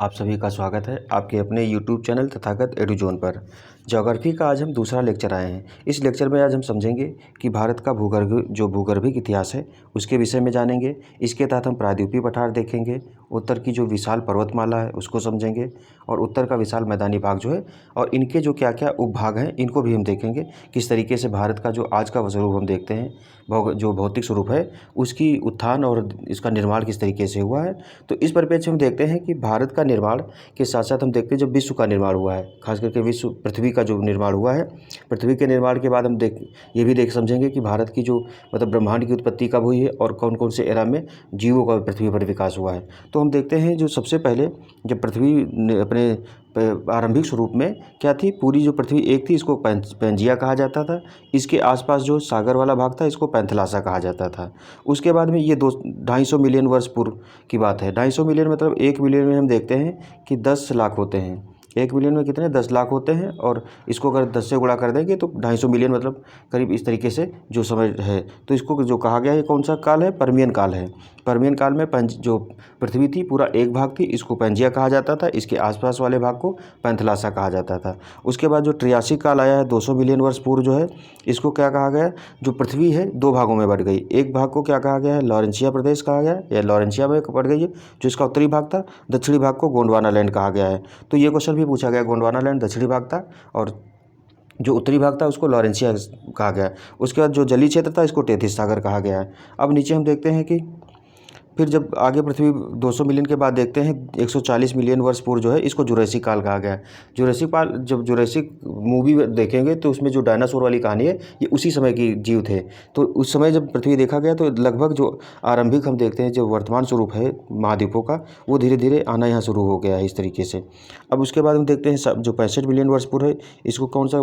आप सभी का स्वागत है आपके अपने YouTube चैनल तथागत एडुजोन पर। ज्योग्राफी का आज हम दूसरा लेक्चर आए हैं। इस लेक्चर में आज हम समझेंगे कि भारत का भूगर्भिक इतिहास है उसके विषय में जानेंगे। इसके तहत हम प्रायद्वीपीय पठार देखेंगे, उत्तर की जो विशाल पर्वतमाला है उसको समझेंगे और उत्तर का विशाल मैदानी भाग जो है और इनके जो क्या क्या उपभाग हैं इनको भी हम देखेंगे। किस तरीके से भारत का जो आज का स्वरूप हम देखते हैं, जो भौतिक स्वरूप है उसकी उत्थान और इसका निर्माण किस तरीके से हुआ है। तो इस परिप्रेक्ष्य में देखते हैं कि भारत का निर्माण के साथ साथ हम देखते हैं जब विश्व का निर्माण हुआ है, खास करके विश्व पृथ्वी का जो निर्माण हुआ है, पृथ्वी के निर्माण के बाद हम ये भी देख समझेंगे कि भारत की जो ब्रह्मांड की उत्पत्ति कब हुई है और कौन कौन से एरा में जीवों का पृथ्वी पर विकास हुआ है। तो हम देखते हैं जो सबसे पहले जब पृथ्वी अपने आरंभिक स्वरूप में क्या थी, पूरी जो पृथ्वी एक थी इसको पैंजिया कहा जाता था। इसके आसपास जो सागर वाला भाग था इसको पैंथलासा कहा जाता था। उसके बाद में ये 250 मिलियन वर्ष पूर्व की बात है। 250 मिलियन मतलब 1 मिलियन में हम देखते हैं कि 10 लाख होते हैं। 1 मिलियन में कितने 10 लाख होते हैं और इसको अगर 10 से गुणा कर देंगे तो 250 मिलियन मतलब करीब इस तरीके से जो समय है। तो इसको जो कहा गया है कौन सा काल है, पर्मियन काल है। पर्मियन काल में जो पृथ्वी थी पूरा एक भाग थी, इसको पैंजिया कहा जाता था, इसके आसपास वाले भाग को पैंथलासा कहा जाता था। उसके बाद जो ट्रियासिक काल आया है 200 मिलियन वर्ष पूर्व जो है, इसको क्या कहा गया, जो पृथ्वी है 2 भागों में बढ़ गई। एक भाग को क्या कहा गया है, लॉरेंशिया प्रदेश कहा गया है या लॉरेंशिया में बढ़ गई है जो इसका उत्तरी भाग था। दक्षिणी भाग को गोंडवाना लैंड कहा गया है। तो ये क्वेश्चन भी पूछा गया, गोंडवाना लैंड दक्षिणी भाग था और जो उत्तरी भाग था उसको लॉरेंशिया कहा गया है। उसके बाद जो जलीय क्षेत्र था इसको टेथिस सागर कहा गया है। अब नीचे हम देखते हैं कि फिर जब आगे पृथ्वी 200 मिलियन के बाद देखते हैं 140 मिलियन वर्ष पूर्व जो है इसको जुरासिक काल कहा गया है। जुरासिक काल, जब जुरासिक मूवी देखेंगे तो उसमें जो डायनासोर वाली कहानी है ये उसी समय की जीव थे। तो उस समय जब पृथ्वी देखा गया तो लगभग जो आरंभिक हम देखते हैं जो वर्तमान स्वरूप है महाद्वीपों का वो धीरे धीरे आना यहाँ शुरू हो गया है इस तरीके से। अब उसके बाद हम देखते हैं जो 65 मिलियन वर्ष पूर्व है इसको कौन सा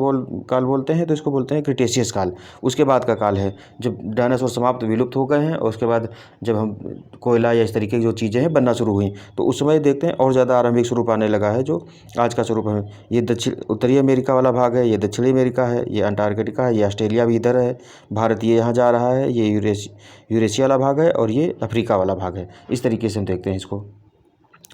काल बोलते हैं, तो इसको बोलते हैं क्रिटेशियस काल। उसके बाद का काल है जब डायनासोर समाप्त विलुप्त हो गए हैं और उसके बाद जब हम कोयला या इस तरीके की जो चीज़ें हैं बनना शुरू हुई तो उस समय देखते हैं और ज़्यादा आरंभिक स्वरूप आने लगा है जो आज का स्वरूप है। ये उत्तरी अमेरिका वाला भाग है, ये दक्षिणी अमेरिका है, ये अंटार्कटिका है, ये ऑस्ट्रेलिया भी इधर है, भारत ये यहाँ जा रहा है, ये यूरेशिया वाला भाग है और ये अफ्रीका वाला भाग है। इस तरीके से हम देखते हैं इसको।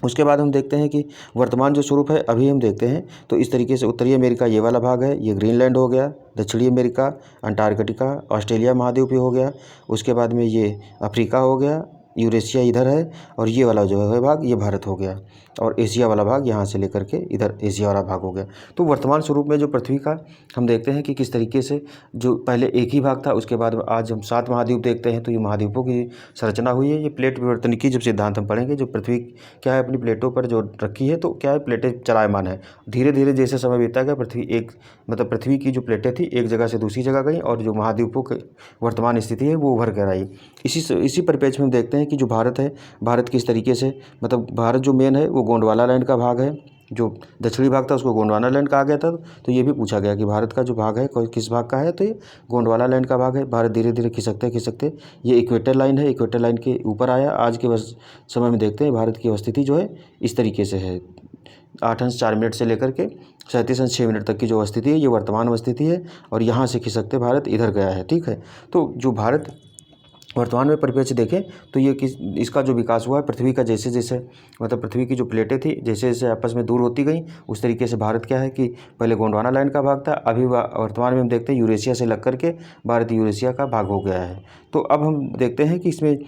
उसके बाद हम देखते हैं कि वर्तमान जो स्वरूप है अभी हम देखते हैं तो इस तरीके से उत्तरी अमेरिका ये वाला भाग है, ये ग्रीनलैंड हो गया, दक्षिणी अमेरिका अंटार्कटिका ऑस्ट्रेलिया महाद्वीप हो गया। उसके बाद में ये अफ्रीका हो गया, यूरेशिया इधर है और ये वाला जो है भाग ये भारत हो गया और एशिया वाला भाग यहाँ से लेकर के इधर एशिया वाला भाग हो गया। तो वर्तमान स्वरूप में जो पृथ्वी का हम देखते हैं कि किस तरीके से जो पहले एक ही भाग था उसके बाद आज हम 7 महाद्वीप देखते हैं। तो ये महाद्वीपों की संरचना हुई है। ये प्लेट विवर्तनिकी जब सिद्धांत हम पढ़ेंगे, जो पृथ्वी क्या है अपनी प्लेटों पर जो रखी है तो क्या है प्लेटें चलायमान है। धीरे धीरे जैसे समय बीता गया पृथ्वी की जो प्लेटें थी एक जगह से दूसरी जगह गई और जो महाद्वीपों की वर्तमान स्थिति है वो उभर कर आई। इसी परिप्रेक्ष्य में देखते हैं कि जो भारत है, भारत किस तरीके से भारत जो मेन है वो गोंडवाना लैंड का भाग है। जो दक्षिणी भाग था उसको गोंडवाना लैंड कहा गया था। तो ये भी पूछा गया कि भारत का जो भाग है किस भाग का है, तो ये गोंडवाना लैंड का भाग है। भारत धीरे धीरे खिसकते ये इक्वेटर लाइन है, इक्वेटर लाइन के ऊपर आया। आज के समय में देखते हैं भारत की अवस्थिति जो है इस तरीके से है। 8:04 से लेकर के 37:06 तक की जो अवस्थिति है ये वर्तमान अवस्थिति है और यहाँ से खिसकते भारत इधर गया है। ठीक है, तो जो भारत वर्तमान में परिप्रेक्ष्य देखें तो ये इसका जो विकास हुआ है पृथ्वी का जैसे जैसे पृथ्वी की जो प्लेटें थी जैसे जैसे आपस में दूर होती गई उस तरीके से भारत क्या है कि पहले गोंडवाना लैंड का भाग था, अभी वर्तमान में हम देखते हैं यूरेशिया से लग करके भारत यूरेशिया का भाग हो गया है। तो अब हम देखते हैं कि इसमें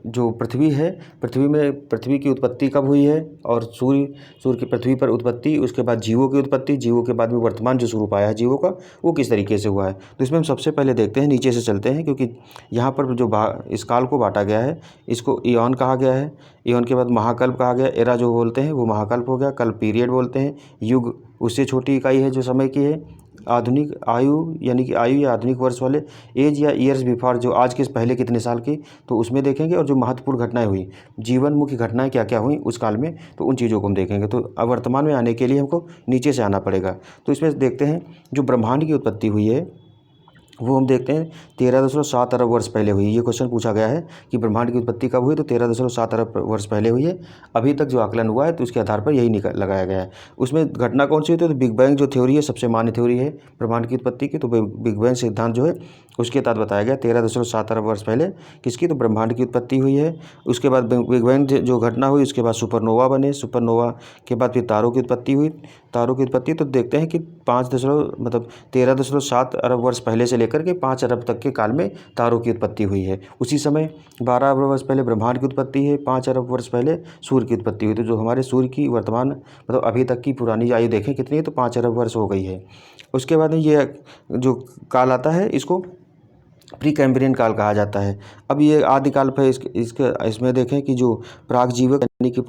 जो पृथ्वी है, पृथ्वी की उत्पत्ति कब हुई है और सूर्य की पृथ्वी पर उत्पत्ति, उसके बाद जीवों की उत्पत्ति, जीवों के बाद में वर्तमान जो स्वरूप आया है जीवों का वो किस तरीके से हुआ है। तो इसमें हम सबसे पहले देखते हैं, नीचे से चलते हैं क्योंकि यहाँ पर जो इस काल को बांटा गया है इसको इयॉन कहा गया है। इयॉन के बाद महाकल्प कहा गया, एरा जो बोलते हैं वो महाकल्प हो गया, कल्प पीरियड बोलते हैं, युग उससे छोटी इकाई है जो समय की है, आधुनिक आयु यानी कि आयु या आधुनिक वर्ष वाले, एज या ईयर्स बिफोर जो आज के पहले कितने साल की, तो उसमें देखेंगे। और जो महत्वपूर्ण घटनाएं हुई, जीवन मुख्य घटनाएं क्या क्या हुई उस काल में, तो उन चीज़ों को हम देखेंगे। तो अब वर्तमान में आने के लिए हमको नीचे से आना पड़ेगा। तो इसमें देखते हैं जो ब्रह्मांड की उत्पत्ति हुई है वो हम देखते हैं 13.7 अरब वर्ष पहले हुई। ये क्वेश्चन पूछा गया है कि ब्रह्मांड की उत्पत्ति कब हुई, तो 13.7 अरब वर्ष पहले हुई है। अभी तक जो आकलन हुआ है तो उसके आधार पर यही लगाया गया है। उसमें घटना कौन सी हुई थी, तो बिग बैंग जो थ्योरी है सबसे मान्य थ्योरी है ब्रह्मांड की उत्पत्ति की। तो बिग बैंग सिद्धांत जो है उसके तहत बताया गया 13.7 अरब वर्ष पहले किसकी, तो ब्रह्मांड की उत्पत्ति हुई है। उसके बाद बिग बैंग जो घटना हुई, उसके बाद सुपरनोवा बने, सुपरनोवा के बाद फिर तारों की उत्पत्ति हुई। तारों की उत्पत्ति तो देखते हैं कि 13.7 अरब वर्ष पहले से लेकर के 5 अरब तक के काल में तारों की उत्पत्ति हुई है। उसी समय 12 अरब वर्ष पहले ब्रह्मांड की उत्पत्ति है, 5 अरब वर्ष पहले सूर्य की उत्पत्ति हुई। तो जो हमारे सूर्य की वर्तमान अभी तक की पुरानी आयु देखें कितनी है, तो 5 अरब वर्ष हो गई है। उसके बाद ये जो काल आता है इसको प्री कैम्ब्रियन काल कहा जाता है। अब ये आदिकाल पर इसमें देखें कि जो प्रागजीवक यानी कि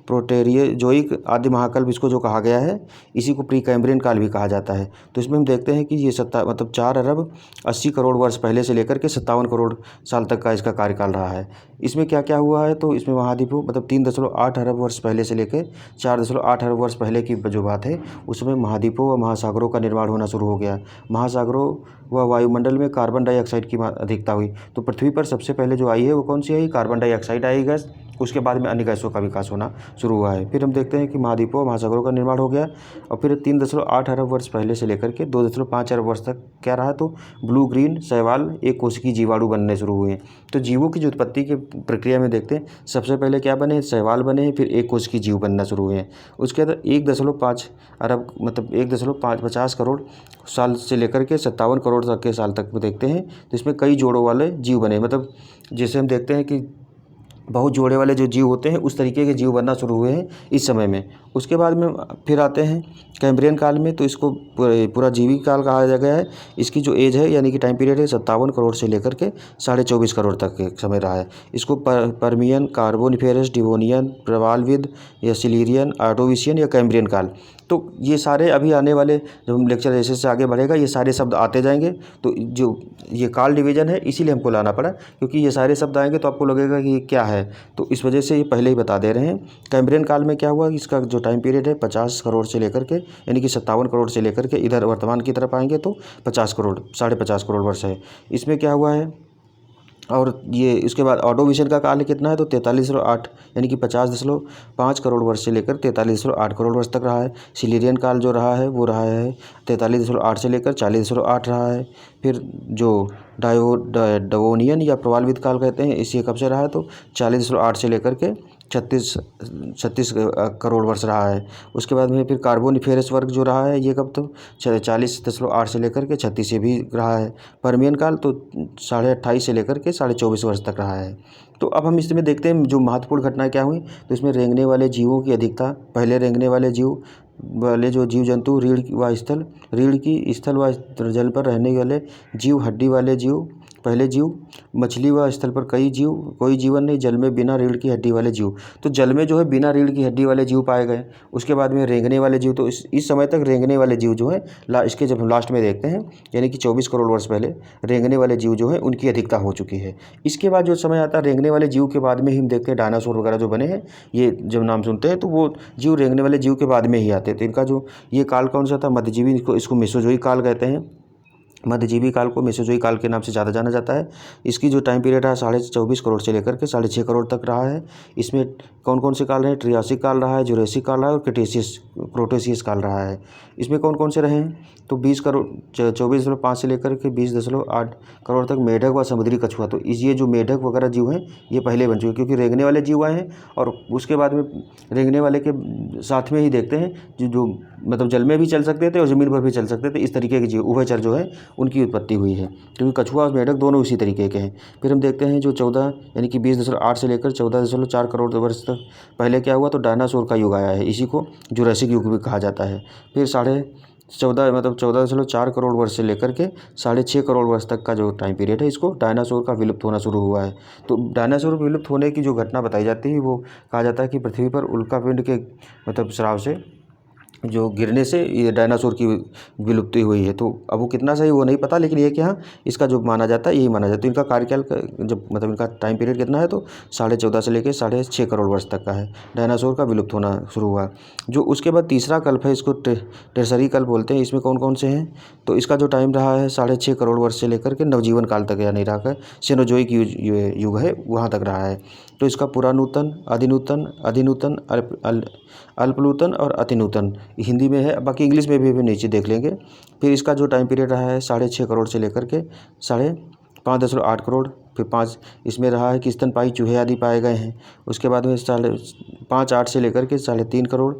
प्रोटेरियोजोइक आदि महाकल्प इसको जो कहा गया है, इसी को प्री कैम्ब्रियन काल भी कहा जाता है। तो इसमें हम देखते हैं कि ये 4 अरब 80 करोड़ वर्ष पहले से लेकर के 57 करोड़ साल तक का इसका कार्यकाल रहा है। इसमें क्या क्या हुआ है, तो इसमें महाद्वीपों 3.8 अरब वर्ष पहले से लेकर 4.8 अरब वर्ष पहले की जो बात है, उसमें महाद्वीपों व महासागरों का निर्माण होना शुरू हो गया। महासागरों व वायुमंडल में कार्बन डाइऑक्साइड की अधिकता हुई। तो पृथ्वी पर सबसे पहले जो आई है वो कौन सी आई, कार्बन डाइऑक्साइड आई गैस। उसके बाद में अन्य गैसों का विकास होना शुरू हुआ है। फिर हम देखते हैं कि महाद्वीपों व महासागरों का निर्माण हो गया और फिर 3.8 अरब वर्ष पहले से लेकर के 2.5 अरब वर्ष तक क्या रहा, तो ब्लू ग्रीन शैवाल एक कोशिकीय जीवाणु बनने शुरू हुए। तो जीवों की जो उत्पत्ति की प्रक्रिया में देखते हैं, सबसे पहले क्या बने, शैवाल बने, फिर एक कोशिकीय जीव बनना शुरू हुए। उसके बाद 1.5 अरब 1.50 करोड़ साल से लेकर के 57 करोड़ तक के साल तक देखते हैं, तो इसमें कई जोड़ों वाले जीव बने। जैसे हम देखते हैं कि बहुत जोड़े वाले जो जीव होते हैं उस तरीके के जीव बनना शुरू हुए हैं इस समय में। उसके बाद में फिर आते हैं कैम्ब्रियन काल में, तो इसको पूरा जीवी काल कहा गया है। इसकी जो एज है यानी कि टाइम पीरियड है 57 करोड़ से लेकर के 24.5 करोड़ तक के समय रहा है। इसको परमियन, कार्बोनिफेरस, डिवोनियन, प्रवालविद या सिलिरियन, आर्डोविशियन या कैम्ब्रियन काल। तो ये सारे अभी आने वाले जब हम लेक्चर जैसे से आगे बढ़ेगा ये सारे शब्द आते जाएंगे। तो जो ये काल डिवीज़न है इसीलिए हमको लाना पड़ा, क्योंकि ये सारे शब्द आएंगे तो आपको लगेगा कि ये क्या है, तो इस वजह से ये पहले ही बता दे रहे हैं। कैम्ब्रियन काल में क्या हुआ, इसका जो टाइम पीरियड है 50 करोड़ से लेकर के यानी कि 57 करोड़ से लेकर के इधर वर्तमान की तरफ आएंगे तो 50 करोड़ 50.5 करोड़ वर्ष है। इसमें क्या हुआ है, और ये इसके बाद ऑर्डोविशियन का काल कितना है, तो 43.8 यानी कि 50.5 करोड़ वर्ष से लेकर 43.8 करोड़ वर्ष तक रहा है। सिलिरियन काल जो रहा है वो रहा है 43.8 से लेकर 40.8 रहा है। फिर जो डायोनियन या प्रवालविद काल कहते हैं, इसी कब से रहा है, तो 40.8 से लेकर के 36 करोड़ वर्ष रहा है। उसके बाद में फिर कार्बोनिफेरस वर्ग जो रहा है ये कब, तो 40.8 से लेकर के 36 से भी रहा है। परमियन काल तो 28.5 से लेकर के 24.5 वर्ष तक रहा है। तो अब हम इसमें देखते हैं जो महत्वपूर्ण घटनाएं क्या हुई। तो इसमें रेंगने वाले जीवों की अधिकता, पहले रेंगने वाले जो जीव जंतु रीढ़ की स्थल व जल पर रहने वाले जीव, हड्डी वाले जीव पहले जीव, मछली व स्थल पर कोई जीवन नहीं, जल में बिना रीढ़ की हड्डी वाले जीव। तो जल में जो है बिना रीढ़ की हड्डी वाले जीव पाए गए। उसके बाद में रेंगने वाले जीव, तो इस समय तक रेंगने वाले जीव जो है इसके जब हम लास्ट में देखते हैं यानी कि 24 करोड़ वर्ष पहले रेंगने वाले जीव जो है उनकी अधिकता हो चुकी है। इसके बाद जो समय आता है रेंगने वाले जीव के बाद में ही हम देखते हैं डायनासोर वगैरह जो बने हैं, ये जब नाम सुनते हैं तो वो जीव रेंगने वाले जीव के बाद में ही आते हैं। तो इनका जो ये काल कौन सा था, मध्यजीवी, इसको मेसोजोइक काल कहते हैं। मध्यजीवी काल को मेसोजोइक काल के नाम से ज़्यादा जाना जाता है। इसकी जो टाइम पीरियड है 24.5 करोड़ से लेकर के 6.5 करोड़ तक रहा है। इसमें कौन कौन से काल रहे हैं, ट्रियासिक काल रहा है, जुरेसिक काल रहा है और क्रोटेशियस काल रहा है। इसमें कौन कौन से रहे हैं, तो 24.5 से लेकर के 20.8 करोड़ तक मेढक व समुद्री कछुआ। तो ये जो मेढक वगैरह जीव हैं ये पहले बन चुके, क्योंकि रेंगने वाले जीव आए हैं और उसके बाद में रेंगने वाले के साथ में ही देखते हैं जो जल में भी चल सकते थे और ज़मीन पर भी चल सकते थे। इस तरीके के जीव उभयचर जो है उनकी उत्पत्ति हुई है, क्योंकि कछुआ और मेढक दोनों इसी तरीके के हैं। फिर हम देखते हैं जो 14 यानी कि 20.8 से लेकर 14.4 करोड़ वर्ष तक पहले क्या हुआ, तो डायनासोर का युग आया है। इसी को जुरासिक युग भी कहा जाता है। फिर 14.4 करोड़ वर्ष से लेकर के 6.5 करोड़ वर्ष तक का जो टाइम पीरियड है, इसको डायनासोर का विलुप्त होना शुरू हुआ है। तो डायनासोर विलुप्त होने की जो घटना बताई जाती है वो कहा जाता है कि पृथ्वी पर उल्कापिंड के स्राव से जो गिरने से ये डायनासोर की विलुप्ति हुई है। तो अब वो कितना सही वो नहीं पता, लेकिन ये कि हाँ इसका जो माना जाता है यही माना जाता है। तो इनका कार्यकाल जब इनका टाइम पीरियड कितना है, तो 14.5 से लेकर 6.5 करोड़ वर्ष तक का है। डायनासोर का विलुप्त होना शुरू हुआ। जो उसके बाद तीसरा कल्प है, इसको टेरसरी कल्प बोलते हैं। इसमें कौन कौन से हैं, तो इसका जो टाइम रहा है 6.5 करोड़ वर्ष से लेकर के नवजीवन काल तक, यानी रहा है सेनोजोइक युग है, वहाँ तक रहा है। तो इसका पुरानूतन, अधिनूतन, अधिनूतन, अल्पनूतन और अतिनूतन हिंदी में है, बाकी इंग्लिश में भी अभी नीचे देख लेंगे। फिर इसका जो टाइम पीरियड रहा है 6.5 करोड़ से लेकर के 5.8 करोड़। फिर 5 इसमें रहा है कि स्तनपायी चूहे आदि पाए गए हैं। उसके बाद में 5.8 से लेकर के 3.5 करोड़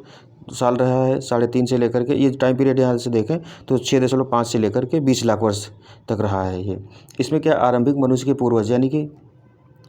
साल रहा है। 3.5 से लेकर के ये टाइम पीरियड यहाँ से देखें तो 6.5 से लेकर के 20 लाख वर्ष तक रहा है ये। इसमें क्या आरंभिक मनुष्य के पूर्वज, यानी कि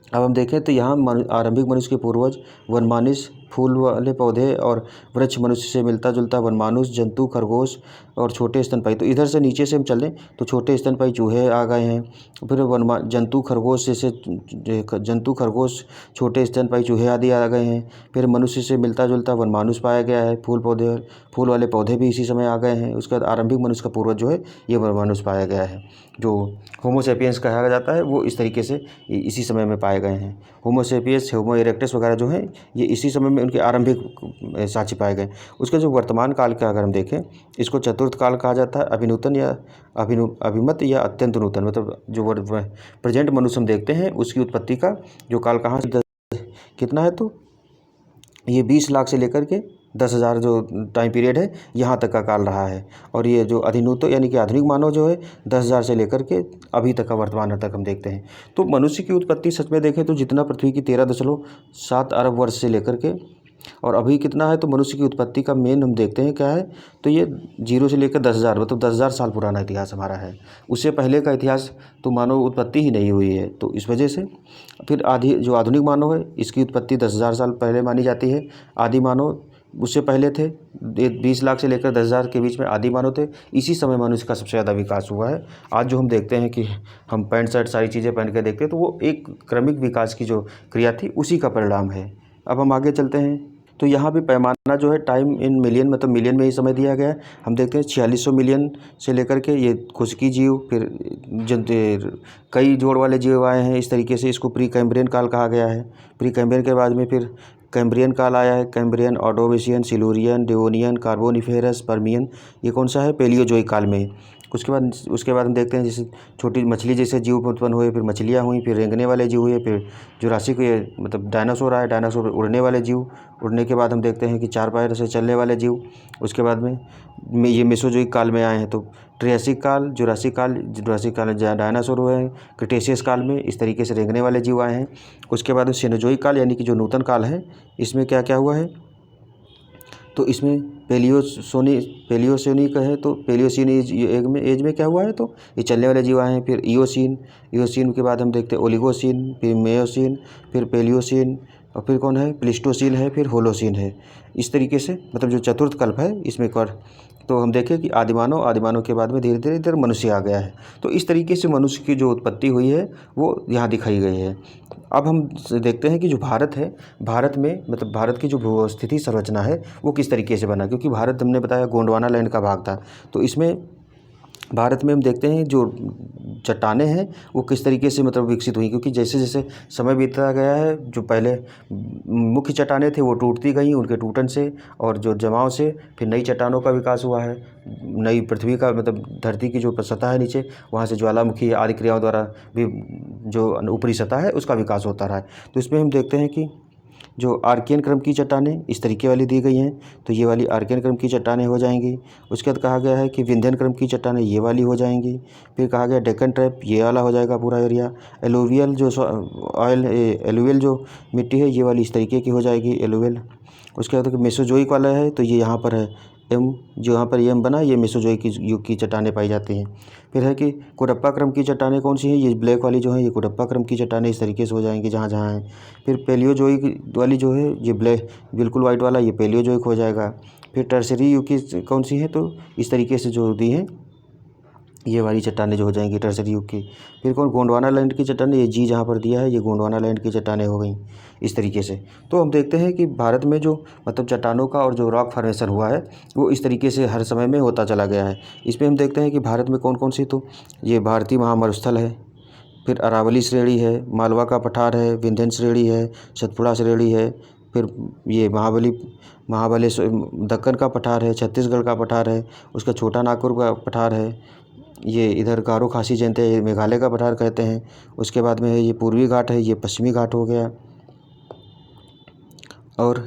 अब हम देखें तो यहाँ आरंभिक मनुष्य के पूर्वज वनमानुष, फूल वाले पौधे और वृक्ष मनुष्य से मिलता जुलता वनमानुष, जंतु, खरगोश और छोटे स्तनपायी। तो इधर से नीचे से हम चलें तो छोटे स्तनपायी चूहे आ गए हैं। फिर जंतु, खरगोश जैसे जंतु, खरगोश, छोटे स्तनपायी चूहे आदि आ गए हैं। फिर मनुष्य से मिलता जुलता वनमानुष पाया गया है। फूल वाले पौधे भी इसी समय आ गए हैं। उसके बाद आरंभिक मनुष्य का पूर्वज जो है ये वनमानुष पाया गया है। जो होमो सेपियंस कहा जाता है वो इस तरीके से इसी समय में पाए गए हैं। होमो सेपियंस, होमो इरेक्टस वगैरह जो हैं ये इसी समय में उनके आरंभिक साक्ष्य पाए गए। उसका जो वर्तमान काल का अगर हम देखें इसको चतुर्थ काल कहा जाता है। अभिनूतन या अभिमत या अत्यंत नूतन, मतलब जो प्रेजेंट मनुष्य हम देखते हैं उसकी उत्पत्ति का जो काल कहाँ से कितना है, तो ये 20 लाख से लेकर के 10,000 जो टाइम पीरियड है यहाँ तक का काल रहा है। और ये जो अधिनूतन यानी कि आधुनिक मानव जो है 10,000 से लेकर के अभी तक का वर्तमान तक हम देखते हैं। तो मनुष्य की उत्पत्ति सच में देखें तो जितना पृथ्वी की 13.7 अरब वर्ष से लेकर के और अभी कितना है, तो मनुष्य की उत्पत्ति का मेन हम देखते हैं क्या है, तो ये 0 से लेकर 10,000 मतलब 10,000 साल पुराना इतिहास हमारा है। उससे पहले का इतिहास तो मानव उत्पत्ति ही नहीं हुई है। तो इस वजह से फिर जो आधुनिक मानव है इसकी उत्पत्ति 10,000 साल पहले मानी जाती है। आदि मानव उससे पहले थे, 20 लाख से लेकर 10,000 के बीच में आदि मानव थे। इसी समय मनुष्य का सबसे ज़्यादा विकास हुआ है। आज जो हम देखते हैं कि हम पैंट शर्ट सारी चीज़ें पहन के देखते हैं तो वो एक क्रमिक विकास की जो क्रिया थी उसी का परिणाम है। अब हम आगे चलते हैं तो यहाँ भी पैमाना जो है टाइम इन मिलियन, मतलब मिलियन में ही समय दिया गया है। हम देखते हैं 4600 मिलियन से लेकर के ये खुशकी जीव, फिर कई जोड़ वाले जीव आए हैं। इस तरीके से इसको प्री कैम्ब्रियन काल कहा गया है। प्री कैम्ब्रियन के बाद में फिर कैम्ब्रियन काल आया है। Cambrian, Ordovician, Silurian, Devonian, Carboniferous, Permian, ये कौन सा है, पेलियोजोइक काल में। उसके बाद हम देखते हैं जैसे छोटी मछली जैसे जीव उत्पन्न हुए, फिर मछलियाँ हुई, फिर रेंगने वाले जीव हुए, फिर जुरासिक मतलब डायनासोर आए, डायनासोर उड़ने वाले जीव। उड़ने के बाद हम देखते हैं कि 4 पैर से चलने वाले जीव। उसके बाद में ये मेसोजोइक काल में आए हैं। तो ट्रियासिक काल, जुरासिक काल डायनासोर हुए हैं। क्रिटेशियस काल में इस तरीके से रेंगने वाले जीव आए हैं। उसके बाद सेनोजोइक काल यानी कि जो नूतन काल है इसमें क्या क्या हुआ है, तो इसमें पेलियोसोनिक है। तो पेलियोसीन एज में क्या हुआ है, तो ये चलने वाले जीव आए हैं। फिर इयोसीन के बाद हम देखते हैं ओलिगोसीन, फिर मेयोसीन, फिर पेलियोसीन और फिर कौन है, प्लिस्टोसीन है, फिर होलोसीन है। इस तरीके से मतलब जो चतुर्थ कल्प है इसमें तो हम देखें कि आदिमानव के बाद में धीरे धीरे इधर मनुष्य आ गया है। तो इस तरीके से मनुष्य की जो उत्पत्ति हुई है वो यहाँ दिखाई गई है। अब हम देखते हैं कि जो भारत है, भारत में मतलब भारत की जो भूस्थिति संरचना है वो किस तरीके से बना, क्योंकि भारत हमने बताया गोंडवाना लैंड का भाग था। तो इसमें भारत में हम देखते हैं जो चट्टानें हैं वो किस तरीके से मतलब विकसित हुई, क्योंकि जैसे जैसे समय बीतता गया है जो पहले मुख्य चट्टानें थे वो टूटती गई, उनके टूटन से और जो जमाव से फिर नई चट्टानों का विकास हुआ है। नई पृथ्वी का मतलब धरती की जो सतह है नीचे, वहाँ से ज्वालामुखी आदि क्रियाओं द्वारा भी जो ऊपरी सतह है उसका विकास होता रहा है। तो इसमें हम देखते हैं कि जो आर्कियन क्रम की चट्टानें इस तरीके वाली दी गई हैं, तो ये वाली आर्कियन क्रम की चट्टानें हो जाएंगी। उसके बाद कहा गया है कि विंध्यन क्रम की चट्टानें ये वाली हो जाएंगी। फिर कहा गया डेक्कन ट्रैप ये वाला हो जाएगा पूरा एरिया। एलुवियल जो मिट्टी है ये वाली इस तरीके की हो जाएगी एलुवियल। उसके बाद मेसोजोइक वाला है तो ये यहाँ पर है जो यहाँ पर एम बना, ये मेसोजोइक युग की चट्टानें पाई जाती हैं। फिर है कि कुडप्पा क्रम की चट्टानें कौन सी हैं, ये ब्लैक वाली जो है ये कुडप्पा क्रम की चट्टानें इस तरीके से हो जाएंगी जहाँ जहाँ हैं। फिर पेलियोजोइक वाली जो है ये ब्लैक बिल्कुल वाइट वाला ये पेलियोजोइक हो जाएगा। फिर टर्सरी युग की कौन सी है, तो इस तरीके से जो दी हैं ये वाली चट्टानें जो हो जाएंगी टर्सरी युग की। फिर गोंडवाना लैंड की चट्टानें, ये जी जहाँ पर दिया है ये गोंडवाना लैंड की चट्टानें हो गई इस तरीके से। तो हम देखते हैं कि भारत में जो मतलब चट्टानों का और जो रॉक फॉर्मेशन हुआ है वो इस तरीके से हर समय में होता चला गया है। इसमें हम देखते हैं कि भारत में कौन कौन सी, तो ये भारतीय महामरुस्थल है, फिर अरावली श्रेणी है, मालवा का पठार है, विंध्यन श्रेणी है, सतपुड़ा श्रेणी है, फिर ये महाबलेश्वर दक्कन का पठार है, छत्तीसगढ़ का पठार है, उसका छोटा नागपुर का पठार है, ये इधर गारो खासी जनते मेघालय का पठार कहते हैं। उसके बाद में है ये पूर्वी घाट है, ये पश्चिमी घाट हो गया। और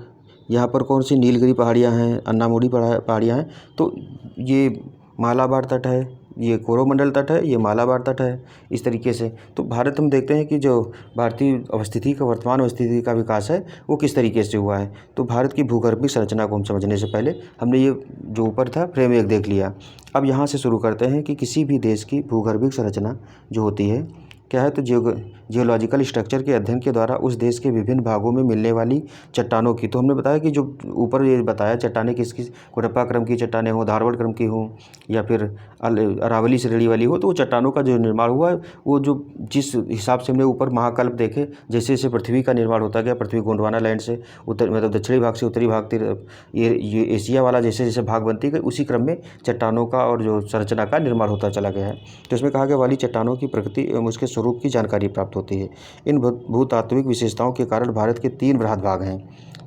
यहाँ पर कौन सी नीलगिरी पहाड़ियाँ हैं, अन्नामुडी पहाड़ियाँ हैं। तो ये मालाबार तट है, ये कोरोमंडल तट है, ये मालाबार तट है। इस तरीके से तो भारत हम देखते हैं कि जो भारतीय अवस्थिति का वर्तमान अवस्थिति का विकास है वो किस तरीके से हुआ है। तो भारत की भूगर्भिक संरचना को हम समझने से पहले हमने ये जो ऊपर था फ्रेम एक देख लिया। अब यहाँ से शुरू करते हैं कि किसी भी देश की भूगर्भिक संरचना जो होती है क्या है, तो जियोलॉजिकल स्ट्रक्चर के अध्ययन के द्वारा उस देश के विभिन्न भागों में मिलने वाली चट्टानों की, तो हमने बताया कि जो ऊपर ये बताया चट्टानें किसकी, कोडप्पा क्रम की चट्टानें हो, धारवड़ क्रम की हो या फिर अरावली श्रेणी वाली हो, तो वो चट्टानों का जो निर्माण हुआ है वो जो जिस हिसाब से हमने ऊपर महाकल्प देखे, जैसे जैसे पृथ्वी का निर्माण होता गया, पृथ्वी गोंडवाना लैंड से उत्तर मतलब दक्षिणी भाग से उत्तरी भाग ये एशिया वाला जैसे जैसे भाग बनती गई, उसी क्रम में चट्टानों का और जो संरचना का निर्माण होता चला गया है। तो इसमें कहा गया वाली चट्टानों की प्रकृति एवं उसके स्वरूप की जानकारी प्राप्त होती है। इन भूतात्विक विशेषताओं के कारण भारत के 3 बृहद भाग हैं।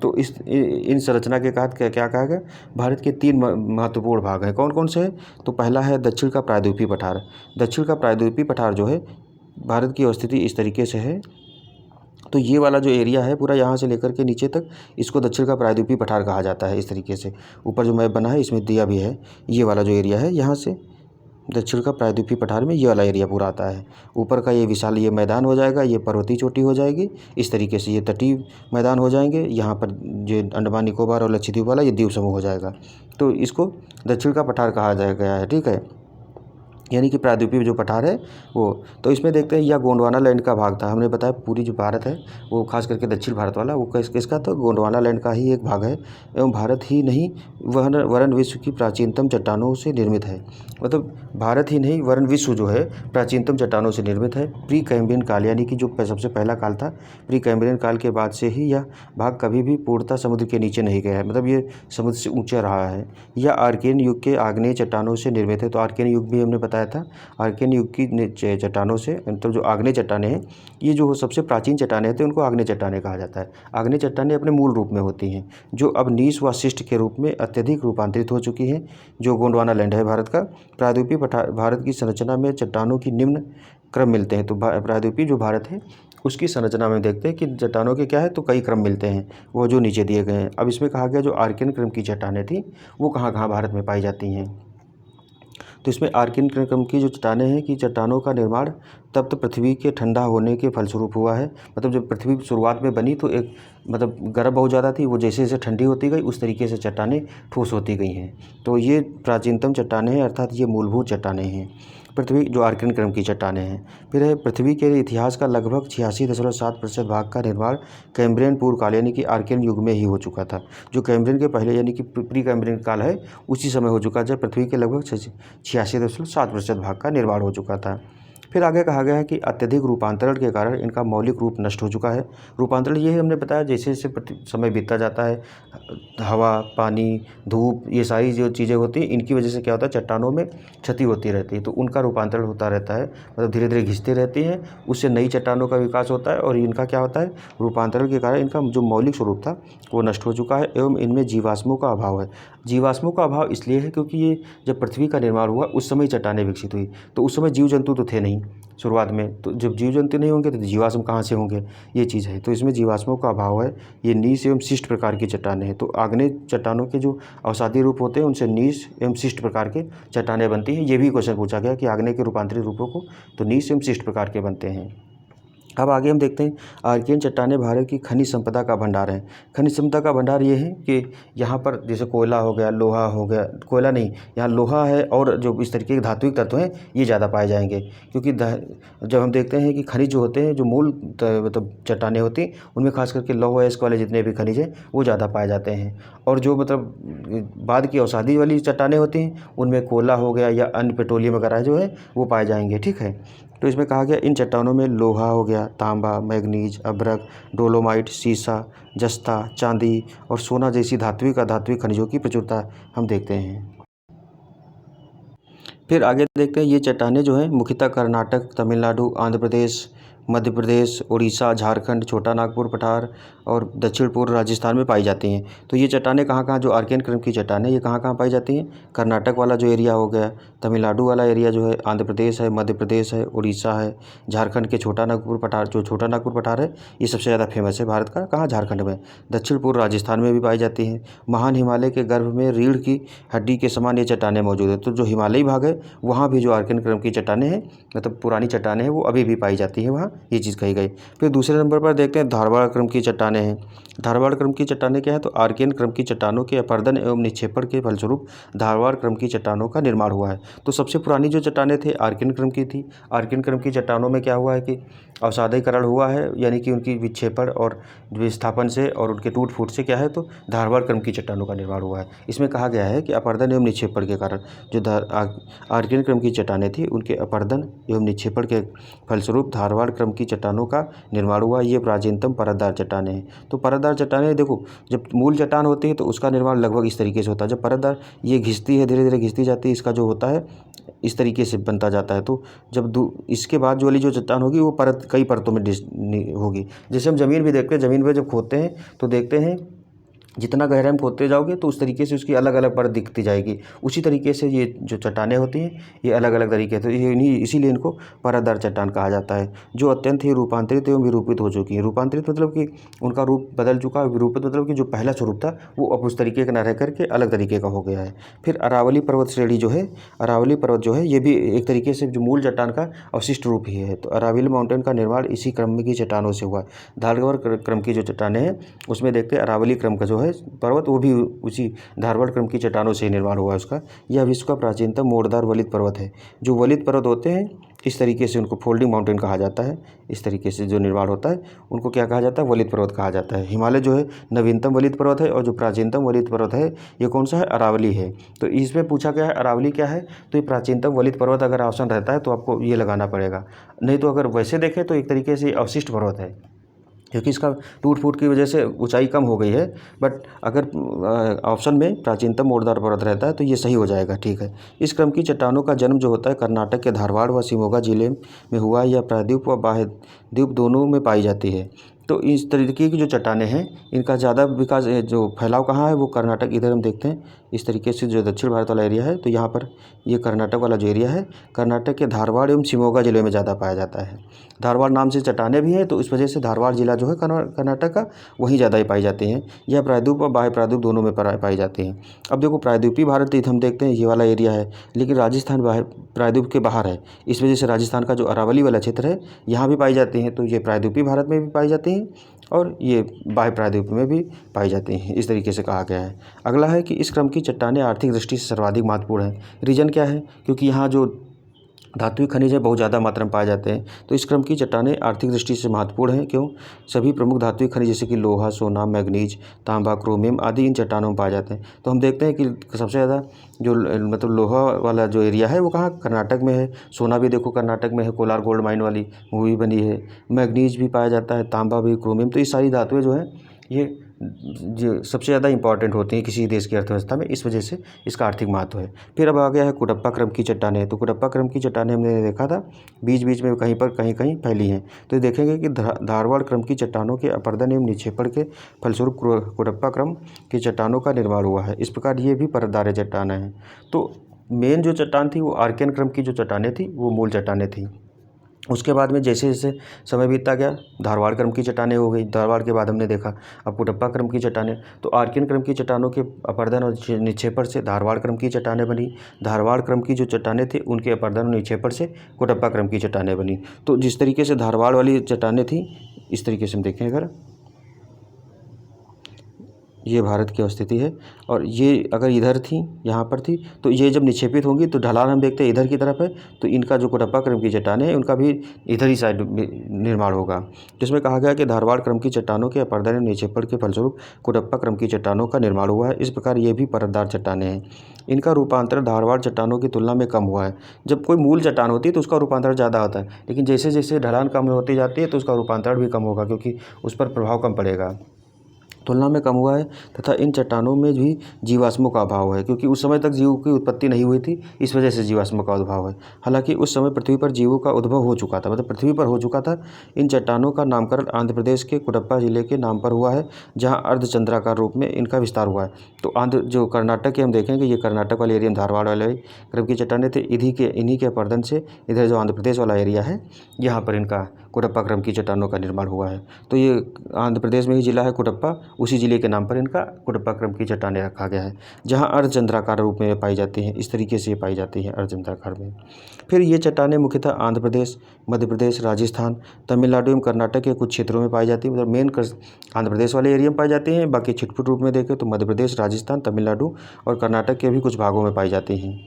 तो इन संरचना के तहत क्या कहा गया, भारत के 3 महत्वपूर्ण भाग हैं। कौन कौन से हैं, तो पहला है दक्षिण का प्रायद्वीपीय पठार। दक्षिण का प्रायद्वीपीय पठार जो है भारत की स्थिति इस तरीके से है। तो ये वाला जो एरिया है पूरा यहाँ से लेकर के नीचे तक, इसको दक्षिण का प्रायद्वीपीय पठार कहा जाता है। इस तरीके से ऊपर जो मैप बना है इसमें दिया भी है, ये वाला जो एरिया है यहाँ से दक्षिण का प्रायद्वीपीय पठार में ये वाला एरिया पूरा आता है। ऊपर का ये विशाल ये मैदान हो जाएगा, ये पर्वतीय चोटी हो जाएगी। इस तरीके से ये तटीय मैदान हो जाएंगे। यहाँ पर जो अंडमान निकोबार और लक्षद्वीप वाला ये द्वीप समूह हो जाएगा। तो इसको दक्षिण का पठार कहा गया है, ठीक है, यानी कि प्रायद्वीपीय जो पठार है वो। तो इसमें देखते हैं यह गोंडवाना लैंड का भाग था। हमने बताया पूरी जो भारत है वो खास करके दक्षिण भारत वाला वो किसका, तो गोंडवाना लैंड का ही एक भाग है। एवं भारत ही नहीं वरन विश्व की प्राचीनतम चट्टानों से निर्मित है। मतलब भारत ही नहीं वरन विश्व जो है प्राचीनतम चट्टानों से निर्मित है। प्री कैम्ब्रियन काल यानी कि जो सबसे पहला काल था, प्री कैम्ब्रियन काल के बाद से ही यह भाग कभी भी पूर्णतः समुद्र के नीचे नहीं गया है, मतलब ये समुद्र से ऊँचा रहा है। यह आर्कियन युग के आग्नेय चट्टानों से निर्मित है। तो आर्कियन युग भी हमने बताया था, आर्कियन युग की चट्टानों से, मतलब जो आग्नेय चट्टानें हैं, ये जो सबसे प्राचीन चट्टानें थे उनको आग्नेय चट्टानें कहा जाता है। आग्नेय चट्टानें अपने मूल रूप में होती हैं, जो अब नीस व शिष्ट के रूप में अत्यधिक रूपांतरित हो चुकी हैं। जो गोंडवाना लैंड है भारत का, प्रायद्वीपीय पठार भारत की संरचना में चट्टानों की निम्न क्रम मिलते हैं। तो प्रायद्वीपीय जो भारत है उसकी संरचना में देखते हैं कि चट्टानों के क्या है, तो कई क्रम मिलते हैं, वो जो नीचे दिए गए हैं। अब इसमें कहा गया जो आर्कियन क्रम की चट्टानें थी वो कहाँ कहाँ भारत में पाई जाती हैं। तो इसमें आर्कियन क्रम की जो चट्टानें हैं कि चट्टानों का निर्माण तप्त पृथ्वी के ठंडा होने के फलस्वरूप हुआ है। मतलब जब पृथ्वी शुरुआत में बनी तो एक मतलब गर्म बहुत ज़्यादा थी, वो जैसे जैसे ठंडी होती गई उस तरीके से चट्टानें ठोस होती गई हैं। तो ये प्राचीनतम चट्टानें हैं, अर्थात ये मूलभूत चट्टानें हैं पृथ्वी जो आर्कियन क्रम की चट्टानें हैं। फिर है पृथ्वी के इतिहास का लगभग 86.7% भाग का निर्माण कैम्ब्रियन पूर्व काल यानी कि आर्कियन युग में ही हो चुका था। जो कैम्ब्रियन के पहले यानी कि प्री कैम्ब्रियन काल है उसी समय हो चुका, जब पृथ्वी के लगभग 86.7% भाग का निर्माण हो चुका था। फिर आगे कहा गया है कि अत्यधिक रूपांतरण के कारण इनका मौलिक रूप नष्ट हो चुका है। रूपांतरण ये हमने बताया जैसे जैसे समय बीतता जाता है, हवा, पानी, धूप, ये सारी जो चीज़ें होती हैं इनकी वजह से क्या होता है, चट्टानों में क्षति होती रहती है। तो उनका रूपांतरण होता रहता है, मतलब धीरे धीरे घिसती रहती हैं, उससे नई चट्टानों का विकास होता है। और इनका क्या होता है, रूपांतरण के कारण इनका जो मौलिक स्वरूप था वो नष्ट हो चुका है। एवं इनमें जीवाश्मों का अभाव है। जीवाश्मों का अभाव इसलिए है क्योंकि ये जब पृथ्वी का निर्माण हुआ उस समय चट्टानें विकसित हुई, तो उस समय जीव जंतु तो थे नहीं शुरुआत में। तो जब जीव जंतु नहीं होंगे तो जीवाश्म कहाँ से होंगे, ये चीज़ है। तो इसमें जीवाश्मों का अभाव है। ये नीस एवं शिष्ट प्रकार की चट्टानें हैं। तो आग्नेय चट्टानों के जो अवसादी रूप होते हैं उनसे नीस एवं शिष्ट प्रकार के चट्टानें बनती हैं। ये भी क्वेश्चन पूछा गया कि आग्नेय के रूपांतरित रूपों को तो नीस एवं शिष्ट प्रकार के बनते हैं। अब आगे हम देखते हैं आर्कियन चट्टानें भारत की खनिज संपदा का भंडार है। खनिज संपदा का भंडार ये है कि यहाँ पर जैसे कोयला हो गया, लोहा हो गया, कोयला नहीं, यहाँ लोहा है और जो इस तरीके के धात्विक तत्व हैं ये ज़्यादा पाए जाएंगे। क्योंकि जब हम देखते हैं कि खनिज जो होते हैं, जो मूल मतलब चट्टानें होती हैं उनमें खास करके लौह अयस्क वाले जितने भी खनिज हैं वो ज़्यादा पाए जाते हैं। और जो मतलब बाद की अवसादी वाली चट्टानें होती हैं उनमें कोयला हो गया या अन्य पेट्रोलियम वगैरह जो है वो पाए जाएंगे, ठीक है। तो इसमें कहा गया इन चट्टानों में लोहा हो गया, तांबा, मैग्नीज, अभ्रक, डोलोमाइट, सीसा, जस्ता, चांदी और सोना जैसी धात्विक खनिजों की प्रचुरता हम देखते हैं। फिर आगे देखते हैं ये चट्टानें जो हैं मुख्यतः कर्नाटक, तमिलनाडु, आंध्र प्रदेश, मध्य प्रदेश, उड़ीसा, झारखंड, छोटा नागपुर पठार और दक्षिण पूर्व राजस्थान में पाई जाती हैं। तो ये चट्टानें कहाँ कहाँ, जो आर्कियन क्रम की चट्टानें, ये कहाँ कहाँ पाई जाती हैं? कर्नाटक वाला जो एरिया हो गया, तमिलनाडु वाला एरिया जो है, आंध्र प्रदेश है, मध्य प्रदेश है, उड़ीसा है, झारखंड के छोटा नागपुर पठार, जो छोटा नागपुर पठार है, ये सबसे ज़्यादा फेमस है भारत का। कहाँ? झारखंड में। दक्षिण पूर्व राजस्थान में भी पाई जाती हैं। महान हिमालय के गर्भ में रीढ़ की हड्डी के समान ये चट्टानें मौजूद है। तो जो हिमालयी भाग है वहाँ भी जो आर्कियन क्रम की चट्टानें हैं, मतलब पुरानी चट्टानें हैं, वो अभी भी पाई जाती हैं वहाँ, ये चीज़ कही गई। फिर दूसरे नंबर पर देखते हैं धारवाड़ क्रम की चट्टानें हैं। धारवाड़ क्रम की चट्टानें क्या है? तो आर्कियन क्रम की चट्टानों के अपरदन एवं निक्षेपण के फलस्वरूप धारवाड़ क्रम की चट्टानों का निर्माण हुआ है। तो सबसे पुरानी जो चट्टानें थी आर्कियन क्रम की थी। आर्कियन क्रम की चट्टानों में क्या हुआ है कि अवसादीकरण हुआ है, यानी कि उनकी विक्षेपण और विस्थापन से और उनके टूट फूट से क्या है, तो धारवाड़ क्रम की चट्टानों का निर्माण हुआ है। इसमें कहा गया है कि अपरदन एवं निक्षेपण के कारण जो आर्कियन क्रम की चट्टानें थी, उनके अपरदन एवं निक्षेपण के फलस्वरूप धारवाड़ क्रम की चट्टानों का निर्माण हुआ। ये प्राचीनतम परतदार चट्टानें हैं। तो परतदार चट्टानें देखो, जब मूल चट्टान होती है तो उसका निर्माण लगभग इस तरीके से होता है। जब परतदार ये घिसती है, धीरे धीरे घिसती जाती है, इसका जो होता है इस तरीके से बनता जाता है। तो जब इसके बाद जो वाली जो चट्टान होगी वो परत, कई परतों में होगी। जैसे हम ज़मीन भी देखते हैं, ज़मीन पर जब खोदते हैं तो देखते हैं जितना गहराई में खोदते जाओगे तो उस तरीके से उसकी अलग अलग परत दिखती जाएगी। उसी तरीके से ये जो चट्टानें होती हैं ये अलग अलग तरीके से, इसीलिए इनको परतदार चट्टान कहा जाता है, जो अत्यंत ही रूपांतरित एवं विरूपित हो चुकी हैं। रूपांतरित मतलब कि उनका रूप बदल चुका है, विरूपित मतलब कि जो पहला स्वरूप था वो अब उस तरीके का न रह करके अलग तरीके का हो गया है। फिर अरावली पर्वत श्रेणी जो है, अरावली पर्वत जो है ये भी एक तरीके से जो मूल चट्टान का अवशिष्ट रूप ही है। तो अरावली माउंटेन का निर्माण इसी क्रम की चट्टानों से हुआ। धारवाड़ क्रम की जो चट्टानें हैं उसमें देखते हैं अरावली क्रम का जो है पर्वत, वो भी उसी धारवाड़ क्रम की चट्टानों से ही निर्माण हुआ है उसका। यह विश्व का प्राचीनतम मोड़दार वलित पर्वत है। जो वलित पर्वत होते हैं इस तरीके से उनको फोल्डिंग माउंटेन कहा जाता है। इस तरीके से जो निर्माण होता है उनको क्या कहा जाता है? वलित पर्वत कहा जाता है। हिमालय जो है नवीनतम वलित पर्वत है और जो प्राचीनतम वलित पर्वत है ये कौन सा है? अरावली है। तो इसमें पूछा गया है अरावली क्या है, तो ये प्राचीनतम वलित पर्वत अगर ऑप्शन रहता है तो आपको ये लगाना पड़ेगा। नहीं तो अगर वैसे देखें तो एक तरीके से अवशिष्ट पर्वत है, क्योंकि इसका टूट फूट की वजह से ऊंचाई कम हो गई है। बट अगर ऑप्शन में प्राचीनतम मोड़दार पर्वत रहता है तो ये सही हो जाएगा। ठीक है। इस क्रम की चट्टानों का जन्म जो होता है कर्नाटक के धारवाड़ व शिमोगा जिले में हुआ। यह प्रायद्वीप व बाह्य द्वीप दोनों में पाई जाती है। तो इस तरीके की जो चट्टानें हैं इनका ज़्यादा विकास, जो फैलाव कहाँ है वो कर्नाटक, इधर हम देखते हैं इस तरीके से जो दक्षिण भारत वाला एरिया है, तो यहाँ पर ये कर्नाटक वाला जो एरिया है कर्नाटक के धारवाड़ एवं शिमोगा जिले में ज़्यादा पाया जाता है। धारवाड़ नाम से चट्टानें भी हैं तो इस वजह से धारवाड़ जिला जो है कर्नाटक का वहीं ज़्यादा ही पाई जाती हैं। यह प्रायद्वीप और बाह्य प्रायद्वीप दोनों में पाई जाती हैं। अब देखो प्रायद्वीपीय भारत हम देखते हैं ये वाला एरिया है, लेकिन राजस्थान बाहर प्रायद्वीप के बाहर है। इस वजह से राजस्थान का जो अरावली वाला क्षेत्र है यहाँ भी पाई जाती हैं। तो ये प्रायद्वीपीय भारत में भी पाई जाती हैं और ये बाह्य प्रायद्वीप में भी पाई जाती हैं, इस तरीके से कहा गया है। अगला है कि इस क्रम की चट्टानें आर्थिक दृष्टि से सर्वाधिक महत्वपूर्ण हैं। रीजन क्या है? क्योंकि यहाँ जो धात्विक खनिज है बहुत ज़्यादा मात्रा में पाए जाते हैं, तो इस क्रम की चट्टानें आर्थिक दृष्टि से महत्वपूर्ण हैं। क्यों? सभी प्रमुख धात्विक खनिज जैसे कि लोहा, सोना, मैग्नीज, तांबा, क्रोमियम आदि इन चट्टानों में पाए जाते हैं। तो हम देखते हैं कि सबसे ज़्यादा जो मतलब लोहा वाला जो एरिया है वो कहाँ? कर्नाटक में है। सोना भी देखो कर्नाटक में है, कोलार गोल्ड माइन वाली मूवी बनी है। मैग्नीज भी पाया जाता है, तांबा भी, क्रोमियम, तो ये सारी धातुएँ जो हैं ये जो सबसे ज़्यादा इंपॉर्टेंट होती हैं किसी देश की अर्थव्यवस्था में, इस वजह से इसका आर्थिक महत्व है। फिर अब आ गया है कुडप्पा क्रम की चट्टानें। तो कुडप्पा क्रम की चट्टानें हमने देखा था बीच बीच में कहीं कहीं फैली हैं। तो ये देखेंगे कि धारवाड़ क्रम की चट्टानों के अपरदन एवं निक्षेपण के फलस्वरूप कुडप्पा क्रम की चट्टानों का निर्माण हुआ है। इस प्रकार ये भी परतदार चट्टानें हैं। तो मेन जो चट्टान थी वो आर्कियन क्रम की जो चट्टानें थी वो मूल चट्टानें थी। उसके बाद में जैसे जैसे समय बीतता गया धारवाड़ क्रम की चट्टानें हो गई। धारवाड़ के बाद हमने देखा अब कुडप्पा क्रम की चट्टानें। तो आर्कियन क्रम की चट्टानों के अपरदन और निक्षेपण से धारवाड़ क्रम की चट्टानें बनी। धारवाड़ क्रम की जो चट्टानें थी उनके अपरदन और निक्षेपण से कुडप्पा क्रम की चट्टानें बनी। तो जिस तरीके से धारवाड़ वाली चट्टानें थी इस तरीके से हम देखें, अगर ये भारत की स्थिति है और ये अगर इधर थी, यहाँ पर थी, तो ये जब निक्षेपित होंगी तो ढलान हम देखते हैं इधर की तरफ है। तो इनका जो कुडप्पा क्रम की चट्टानें हैं उनका भी इधर ही साइड निर्माण होगा, जिसमें कहा गया कि धारवाड़ क्रम की चट्टानों के अपरदन और निक्षेपण के फलस्वरूप कुडप्पा क्रम की चट्टानों का निर्माण हुआ है। इस प्रकार ये भी परतदार चट्टानें हैं। इनका रूपांतरण धारवाड़ चट्टानों की तुलना में कम हुआ है। जब कोई मूल चट्टान होती है तो उसका रूपांतरण ज़्यादा होता है, लेकिन जैसे जैसे ढलान कम होती जाती है तो उसका रूपांतरण भी कम होगा, क्योंकि उस पर प्रभाव कम पड़ेगा। तुलना में कम हुआ है तथा इन चट्टानों में भी जीवाश्मों का अभाव है, क्योंकि उस समय तक जीवों की उत्पत्ति नहीं हुई थी, इस वजह से जीवाश्मों का उद्भव है। हालांकि उस समय पृथ्वी पर जीवों का उद्भव हो चुका था, मतलब पृथ्वी पर हो चुका था। इन चट्टानों का नामकरण आंध्र प्रदेश के कुडप्पा जिले के नाम पर हुआ है, जहाँ अर्धचंद्राकार रूप में इनका विस्तार हुआ है। तो आंध्र जो कर्नाटक के हम देखेंगे, ये कर्नाटक वाले एरिया में धारवाड़ वाले क्रम की चट्टानें थे, इन्हीं के अपरदन से इधर जो आंध्र प्रदेश वाला एरिया है, यहाँ पर इनका कुडप्पा क्रम की चट्टानों का निर्माण हुआ है। तो ये आंध्र प्रदेश में ही जिला है कुडप्पा, उसी जिले के नाम पर इनका कुडप्पा क्रम की चट्टानें रखा गया है, जहाँ अर्धचंद्राकार रूप में पाई जाती हैं। इस तरीके से पाई जाती हैं अर्धचंद्राकार में। फिर ये चट्टानें मुख्यतः आंध्र प्रदेश, मध्य प्रदेश, राजस्थान, तमिलनाडु एवं कर्नाटक के कुछ क्षेत्रों में पाई जाती है। मतलब मेन आंध्र प्रदेश वाले एरिया में पाई जाती हैं, बाकी छिटपुट रूप में देखें तो मध्य प्रदेश, राजस्थान, तमिलनाडु और कर्नाटक के भी कुछ भागों में पाई जाती हैं।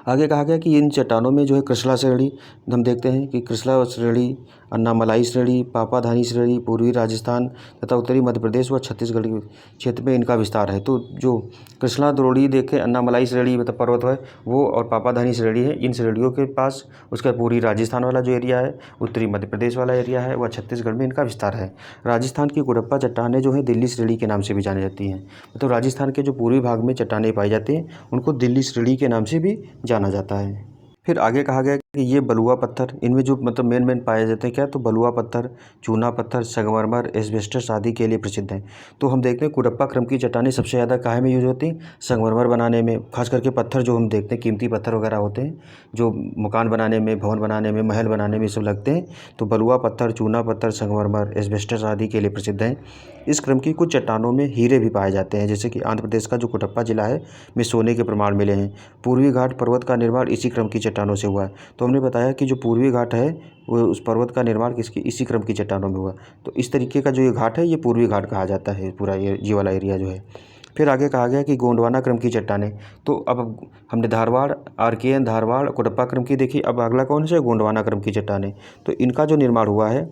आगे कहा गया कि इन चट्टानों में जो है कृष्णा श्रेणी हम देखते हैं कि कृष्णा श्रेणी, अन्नामलाई श्रेणी, पापाधानी श्रेणी पूर्वी राजस्थान तथा उत्तरी मध्य प्रदेश व छत्तीसगढ़ के क्षेत्र में इनका विस्तार है। तो जो कृष्णा द्रोणी देखें, अन्नामलाई श्रेणी मतलब पर्वत है वो, और पापाधानी श्रेणी है, इन श्रेणियों के पास उसका पूर्वी राजस्थान वाला जो एरिया है, उत्तरी मध्य प्रदेश वाला एरिया है, वह छत्तीसगढ़ में इनका विस्तार है। राजस्थान की कुडप्पा चट्टानें जो है दिल्ली श्रेणी के नाम से भी जानी जाती हैं। तो राजस्थान के जो पूर्वी भाग में चट्टानें पाई जाती हैं उनको दिल्ली श्रेणी के नाम से भी जाना जाता है। फिर आगे कहा गया कि ये बलुआ पत्थर, इनमें जो मतलब मेन पाए जाते हैं क्या, तो बलुआ पत्थर, चूना पत्थर, संगमरमर, एस्बेस्टस आदि के लिए प्रसिद्ध हैं। तो हम देखते हैं कुडप्पा क्रम की चट्टानें सबसे ज़्यादा काहे में यूज होती हैं, संगमरमर बनाने में, खास करके पत्थर जो हम देखते हैं कीमती पत्थर वगैरह होते हैं जो मकान बनाने में, भवन बनाने में, महल बनाने में सब लगते हैं। तो बलुआ पत्थर, चूना पत्थर, संगमरमर, एस्बेस्टस आदि के लिए प्रसिद्ध हैं। इस क्रम की कुछ चट्टानों में हीरे भी पाए जाते हैं, जैसे कि आंध्र प्रदेश का जो कुडप्पा जिला है में सोने के प्रमाण मिले हैं। पूर्वी घाट पर्वत का निर्माण इसी क्रम की चट्टानों से हुआ है। तो हमने बताया कि जो पूर्वी घाट है वो उस पर्वत का निर्माण इसी क्रम की चट्टानों में हुआ। तो इस तरीके का जो ये घाट है ये पूर्वी घाट कहा जाता है, पूरा ये वाला एरिया जो है। फिर आगे कहा गया कि गोंडवाना क्रम की चट्टानें। तो अब हमने धारवाड़, आरकेएन धारवाड़, कुडप्पा क्रम की देखी, अब अगला कौन सा है, गोंडवाना क्रम की चट्टानें। तो इनका जो निर्माण हुआ है,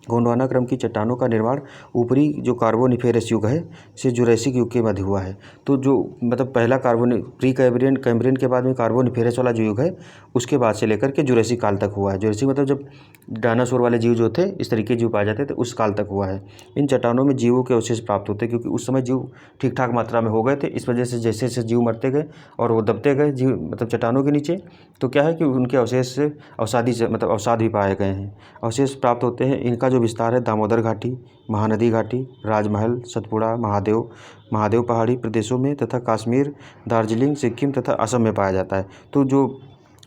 गोंडवाना क्रम की चट्टानों का निर्माण ऊपरी जो कार्बोनिफेरस युग है से जुरैसिक युग के मध्य हुआ है। तो जो मतलब पहला प्री कैम्ब्रियन, कैम्ब्रियन के बाद में कार्बोनिफेरस वाला जो युग है उसके बाद से लेकर के जुरैसिक काल तक हुआ है। जुरैसिक मतलब जब डायनासोर वाले जीव जो थे, इस तरीके जीव पाए जाते थे, उस काल तक हुआ है। इन चट्टानों में जीवों के अवशेष प्राप्त होते हैं, क्योंकि उस समय जीव ठीक ठाक मात्रा में हो गए थे। इस वजह से जैसे जैसे जीव मरते गए और वो दबते गए जीव मतलब चट्टानों के नीचे, तो क्या है कि उनके अवशेष से अवसाद भी पाए गए हैं, अवशेष प्राप्त होते हैं। इनका जो विस्तार है दामोदर घाटी, महानदी घाटी, राजमहल, सतपुड़ा, महादेव पहाड़ी प्रदेशों में तथा कश्मीर, दार्जिलिंग, सिक्किम तथा असम में पाया जाता है। तो जो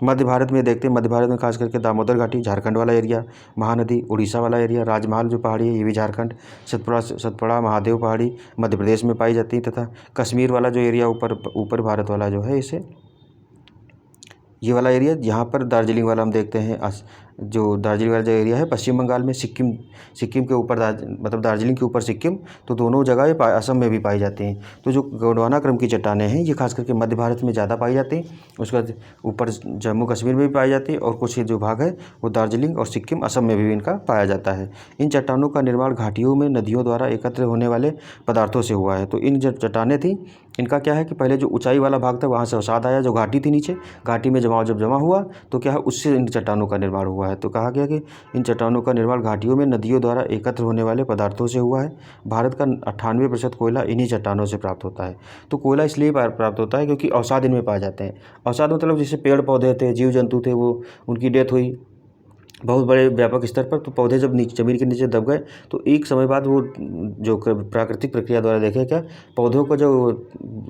मध्य भारत में देखते हैं, मध्य भारत में खास करके दामोदर घाटी झारखंड वाला एरिया, महानदी उड़ीसा वाला एरिया, राजमहल जो पहाड़ी है ये भी झारखंड, सतपुड़ा महादेव पहाड़ी मध्य प्रदेश में पाई जाती है, तथा कश्मीर वाला जो एरिया ऊपर भारत वाला जो है इसे ये वाला एरिया, यहाँ पर दार्जिलिंग वाला हम देखते हैं, जो दार्जिलिंग वाला जो एरिया है पश्चिम बंगाल में, सिक्किम के ऊपर मतलब दार्जिलिंग के ऊपर सिक्किम, तो दोनों जगह ये असम में भी पाई जाती हैं। तो जो गोंडवाना क्रम की चट्टानें हैं ये खास करके मध्य भारत में ज़्यादा पाई जाती हैं, उसके बाद ऊपर जम्मू कश्मीर में भी पाई जाती है, और कुछ जो भाग है वो दार्जिलिंग और सिक्किम, असम में भी इनका पाया जाता है। इन चट्टानों का निर्माण घाटियों में नदियों द्वारा एकत्र होने वाले पदार्थों से हुआ है। तो इन जो चट्टानें थी इनका क्या है कि पहले जो ऊंचाई वाला भाग था वहाँ से अवसाद आया, जो घाटी थी नीचे, घाटी में जब जमा हुआ तो क्या है उससे इन चट्टानों का निर्माण हुआ है। तो कहा गया कि इन चट्टानों का निर्माण घाटियों में नदियों द्वारा एकत्र होने वाले पदार्थों से हुआ है। भारत का 98% कोयला इन्हीं चट्टानों से प्राप्त होता है। तो कोयला इसलिए प्राप्त होता है क्योंकि अवसाद इनमें पाए जाते हैं। अवसाद मतलब जैसे पेड़ पौधे थे, जीव जंतु थे, वो उनकी डेथ हुई बहुत बड़े व्यापक स्तर पर, तो पौधे जब नीचे ज़मीन के नीचे दब गए तो एक समय बाद वो जो प्राकृतिक प्रक्रिया द्वारा देखे क्या, पौधों का जो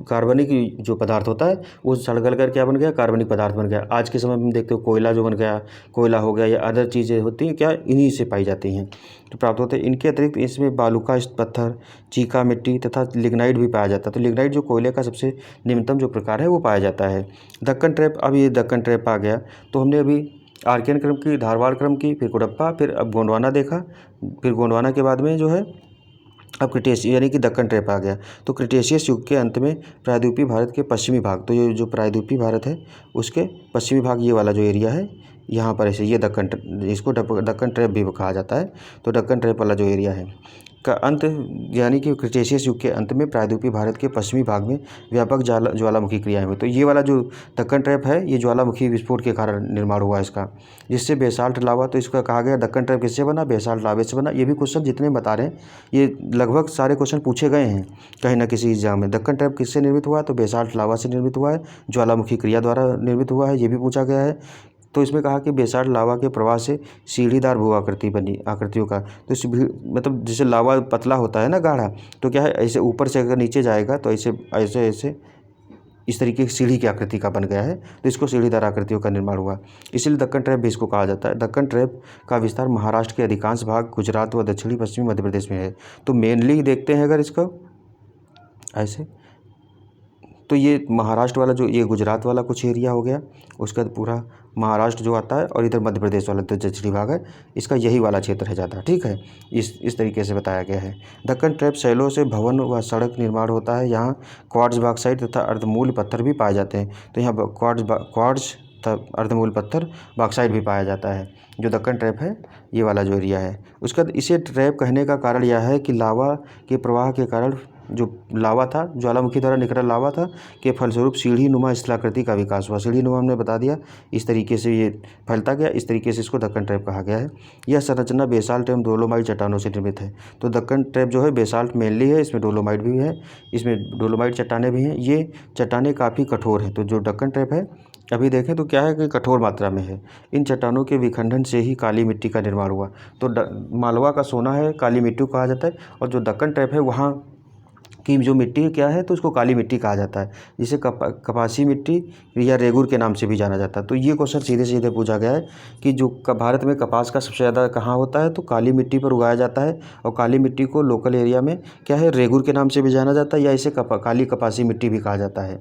कार्बनिक जो पदार्थ होता है वो सड़गल कर क्या बन गया, कार्बनिक पदार्थ बन गया। आज के समय में हम देखते हो कोयला जो बन गया, कोयला हो गया या अदर चीज़ें होती हैं क्या, इन्हीं से पाई जाती हैं, तो प्राप्त होते हैं। इनके अतिरिक्त इसमें बालूका पत्थर, चीका मिट्टी तथा लिग्नाइट भी पाया जाता है। तो लिग्नाइट जो कोयले का सबसे निम्नतम जो प्रकार है वो पाया जाता है। दक्कन ट्रैप, अब ये दक्कन ट्रैप आ गया, तो हमने अभी आर्कियन क्रम की, धारवाड़ क्रम की, फिर कुडप्पा, फिर अब गोंडवाना देखा, फिर गोंडवाना के बाद में जो है अब क्रिटेशियस यानी कि दक्कन ट्रैप आ गया। तो क्रिटेशियस युग के अंत में प्रायद्वीपीय भारत के पश्चिमी भाग, तो ये जो प्रायद्वीपीय भारत है उसके पश्चिमी भाग ये वाला जो एरिया है यहाँ पर ऐसे ये इसको दक्कन ट्रैप भी कहा जाता है। तो दक्कन ट्रैप वाला जो एरिया है का अंत यानी कि क्रिटेशियस युग के अंत में प्रायद्वीपीय भारत के पश्चिमी भाग में व्यापक ज्वालामुखी क्रियाएं हुई। तो ये वाला जो दक्कन ट्रैप है ये ज्वालामुखी विस्फोट के कारण निर्माण हुआ इसका, जिससे बेसाल्ट लावा। तो इसका कहा गया दक्कन ट्रैप किससे बना, बेसाल्ट लावे से बना। ये भी क्वेश्चन जितने बता रहे हैं ये लगभग सारे क्वेश्चन पूछे गए हैं कहीं ना किसी एग्जाम में। दक्कन ट्रैप किससे निर्मित हुआ है, तो बेसाल्ट लावा से निर्मित हुआ है, ज्वालामुखी क्रिया द्वारा निर्मित हुआ है, ये भी पूछा गया है। तो इसमें कहा कि बेसाल्ट लावा के प्रवाह से सीढ़ीदार भू आकृति बनी आकृतियों का। तो इस मतलब जैसे लावा पतला होता है ना गाढ़ा, तो क्या है ऐसे ऊपर से अगर नीचे जाएगा तो ऐसे ऐसे ऐसे इस तरीके की सीढ़ी की आकृति का बन गया है, तो इसको सीढ़ीदार आकृतियों का निर्माण हुआ, इसलिए दक्कन ट्रैप भी इसको कहा जाता है। दक्कन ट्रैप का विस्तार महाराष्ट्र के अधिकांश भाग, गुजरात व दक्षिणी पश्चिमी मध्य प्रदेश में है। तो मेनली देखते हैं अगर इसको ऐसे, तो ये महाराष्ट्र वाला जो ये गुजरात वाला कुछ एरिया हो गया, उसका पूरा महाराष्ट्र जो आता है, और इधर मध्य प्रदेश वाला जो दक्षिणी भाग है इसका यही वाला क्षेत्र है ज़्यादा। ठीक है, इस तरीके से बताया गया है। दक्कन ट्रैप शैलों से भवन व सड़क निर्माण होता है। यहाँ क्वार्ट्ज बॉक्साइट तथा अर्धमूल पत्थर भी पाए जाते हैं। तो यहाँ क्वार्ट्ज तथा अर्धमूल पत्थर बॉक्साइट भी पाया जाता है। जो दक्कन ट्रैप है ये वाला जो एरिया है, उसका इसे ट्रैप कहने का कारण यह है कि लावा के प्रवाह के कारण जो लावा था, ज्वालामुखी द्वारा निकला लावा था, के फलस्वरूप सीढ़ी नुमा स्थलाकृति का विकास हुआ। सीढ़ी नुमा हमने बता दिया, इस तरीके से ये फैलता गया, इस तरीके से इसको दक्कन ट्रैप कहा गया है। यह संरचना बेसाल्ट एवं डोलोमाइट चट्टानों से निर्मित है। तो दक्कन ट्रैप जो है बेसाल्ट मेनली है, इसमें डोलोमाइट भी है, इसमें डोलोमाइट चट्टानें भी हैं। ये चट्टानें काफ़ी कठोर हैं। तो जो दक्कन ट्रैप है अभी देखें तो क्या है कि कठोर मात्रा में है। इन चट्टानों के विखंडन से ही काली मिट्टी का निर्माण हुआ। तो मालवा का सोना है काली मिट्टी को कहा जाता है, और जो दक्कन ट्रैप है वहाँ की जो मिट्टी क्या है तो उसको काली मिट्टी कहा जाता है, जिसे कपासी मिट्टी या रेगुर के नाम से भी जाना जाता है। तो ये क्वेश्चन सीधे सीधे पूछा गया है कि जो भारत में कपास का सबसे ज़्यादा कहाँ होता है, तो काली मिट्टी पर उगाया जाता है, और काली मिट्टी को लोकल एरिया में क्या है रेगुर के नाम से भी जाना जाता है, या इसे काली कपासी मिट्टी भी कहा जाता है।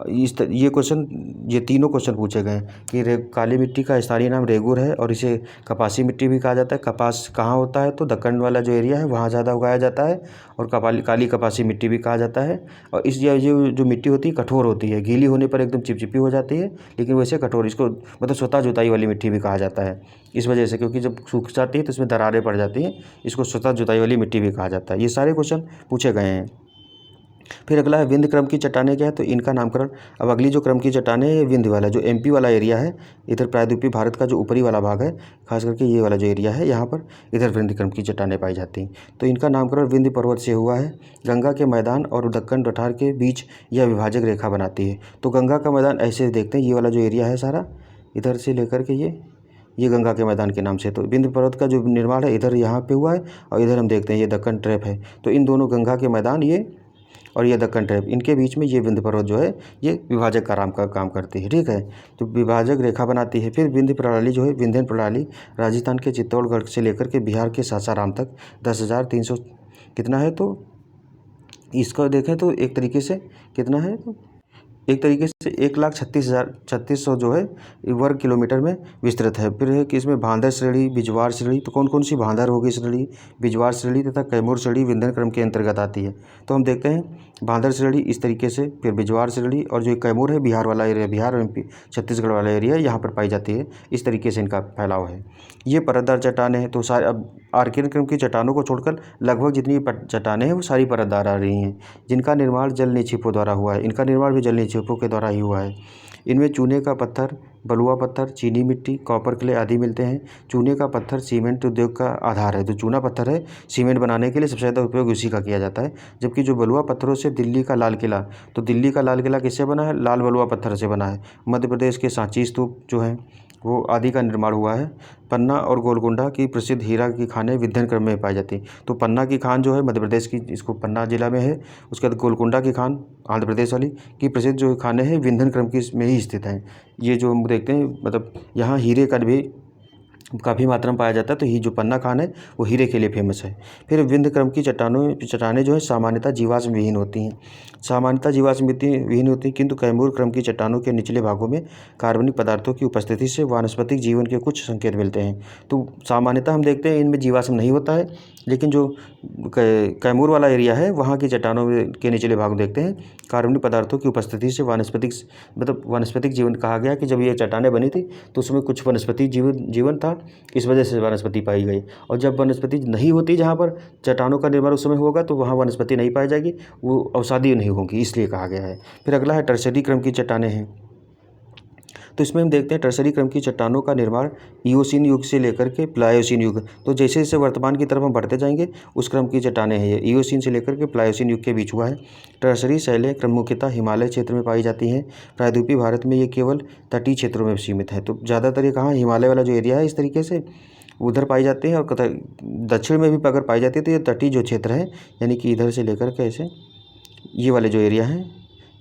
ये क्वेश्चन, ये तीनों क्वेश्चन पूछे गए हैं कि काली मिट्टी का स्थानीय नाम रेगुर है, और इसे कपासी मिट्टी भी कहा जाता है। कपास कहाँ होता है, तो दक्कन वाला जो एरिया है वहाँ ज़्यादा उगाया जाता है, और काली कपासी मिट्टी भी कहा जाता है। और ये जो मिट्टी होती है कठोर होती है, गीली होने पर एकदम चिपचिपी हो जाती है, लेकिन वैसे कठोर, इसको मतलब स्वतः जुताई वाली मिट्टी भी कहा जाता है इस वजह से, क्योंकि जब सूख जाती है तो इसमें दरारें पड़ जाती हैं, इसको स्वतः जुताई वाली मिट्टी भी कहा जाता है। ये सारे क्वेश्चन पूछे गए हैं। फिर अगला है विंध्य क्रम की चट्टानें क्या है, तो इनका नामकरण। अब अगली जो क्रम की चट्टानें है, विंध्य वाला जो एमपी वाला एरिया है, इधर प्रायद्वीपीय भारत का जो ऊपरी वाला भाग है, खास करके ये वाला जो एरिया है यहाँ पर, इधर विंध्य क्रम की चट्टानें पाई जाती हैं। तो इनका नामकरण विंध्य पर्वत से हुआ है। गंगा के मैदान और दक्कन पठार के बीच यह विभाजक रेखा बनाती है। तो गंगा का मैदान ऐसे देखते हैं, ये वाला जो एरिया है सारा, इधर से लेकर के ये गंगा के मैदान के नाम से। तो विंध्य पर्वत का जो निर्माण है इधर यहाँ पे हुआ है, और इधर हम देखते हैं ये दक्कन ट्रैप है। तो इन दोनों गंगा के मैदान ये और ये दक्कन ट्रैप, इनके बीच में ये विंध्य पर्वत जो है ये विभाजक का काम करती है। ठीक है, तो विभाजक रेखा बनाती है। फिर विंध्य प्रणाली जो है, विंध्यन प्रणाली राजस्थान के चित्तौड़गढ़ से लेकर के बिहार के सासाराम तक 10,300 कितना है, तो इसका देखें तो एक तरीके से कितना है, तो एक तरीके से 1,36,3600 जो है वर्ग किलोमीटर में विस्तृत है। फिर है कि इसमें भांदर श्रेणी, बिजवार श्रेणी, तो कौन कौन सी भांदर होगी श्रेणी, बिजवार श्रेणी तथा कैमूर श्रेणी विंध्यन क्रम के अंतर्गत आती है। तो हम देखते हैं भांदर श्रेणी इस तरीके से, फिर बिजवार श्रेणी, और जो कैमूर है बिहार वाला एरिया, बिहार और MP छत्तीसगढ़ वाला एरिया यहाँ पर पाई जाती है। इस तरीके से इनका फैलाव है। ये परतदार चट्टानें हैं। तो सारे अब आर्कियन क्रम की चट्टानों को छोड़कर लगभग जितनी चट्टानें हैं वो सारी परतदार आ रही हैं, जिनका निर्माण जल निक्षेपों द्वारा हुआ है। इनका निर्माण भी जल निक्षेपों के द्वारा ही हुआ है। इनमें चूने का पत्थर, बलुआ पत्थर, चीनी मिट्टी, कॉपर क्ले आदि मिलते हैं। चूने का पत्थर सीमेंट उद्योग का आधार है। जो चूना पत्थर है सीमेंट बनाने के लिए सबसे ज़्यादा उपयोग उसी का किया जाता है। जबकि जो बलुआ पत्थरों से दिल्ली का लाल किला, तो दिल्ली का लाल किला किससे बना है, लाल बलुआ पत्थर से बना है। मध्य प्रदेश के सांची स्तूप जो हैं वो आदि का निर्माण हुआ है। पन्ना और गोलकुंडा की प्रसिद्ध हीरा की खानें विंध्यन क्रम में पाई जाती हैं। तो पन्ना की खान जो है मध्य प्रदेश की, इसको पन्ना जिला में है। उसके बाद गोलकुंडा की खान आंध्र प्रदेश वाली की प्रसिद्ध जो खानें हैं विंध्यन क्रम की में ही स्थित हैं। ये जो हम देखते हैं मतलब यहाँ हीरे का भी काफ़ी मात्रा में पाया जाता है। तो ये जो पन्ना खान है वो हीरे के लिए फेमस है। फिर विंध्य क्रम की चट्टानें जो है सामान्यतः जीवाश्म विहीन होती हैं। सामान्यतः जीवाश्म विहीन होती हैं, किंतु कैमूर क्रम की चट्टानों के निचले भागों में कार्बनिक पदार्थों की उपस्थिति से वानस्पतिक जीवन के कुछ संकेत मिलते हैं। तो सामान्यतः हम देखते हैं इनमें जीवाश्म नहीं होता है, लेकिन जो कैमूर वाला एरिया है वहाँ की चट्टानों के निचले भाग देखते हैं कार्बनिक पदार्थों की उपस्थिति से वानस्पतिक जीवन कहा गया कि जब ये चट्टानें बनी थी तो उसमें कुछ वनस्पतिक जीवन था, इस वजह से वनस्पति पाई गई। और जब वनस्पति नहीं होती जहाँ पर चट्टानों का निर्माण उस समय होगा तो वहाँ वनस्पति नहीं पाई जाएगी, वो अवसादी नहीं होगी, इसलिए कहा गया है। फिर अगला है टर्शरी क्रम की चट्टानें हैं। तो इसमें हम देखते हैं टर्शरी क्रम की चट्टानों का निर्माण इओसीन युग से लेकर के प्लायोसीन युग, तो जैसे जैसे वर्तमान की तरफ हम बढ़ते जाएंगे उस क्रम की चट्टानें हैं ये। इओसीन से लेकर के प्लायोसीन युग के बीच हुआ है। टर्शरी शैलें क्रम मुख्यतः हिमालय क्षेत्र में पाई जाती हैं। प्रायद्वीपीय भारत में ये केवल तटीय क्षेत्रों में सीमित है। तो ज़्यादातर ये कहाँ, हिमालय वाला जो एरिया है इस तरीके से उधर पाई जाती हैं, और दक्षिण में भी अगर पाई जाती है तो ये तटीय जो क्षेत्र है, यानी कि इधर से लेकर के ऐसे ये वाले जो एरिया हैं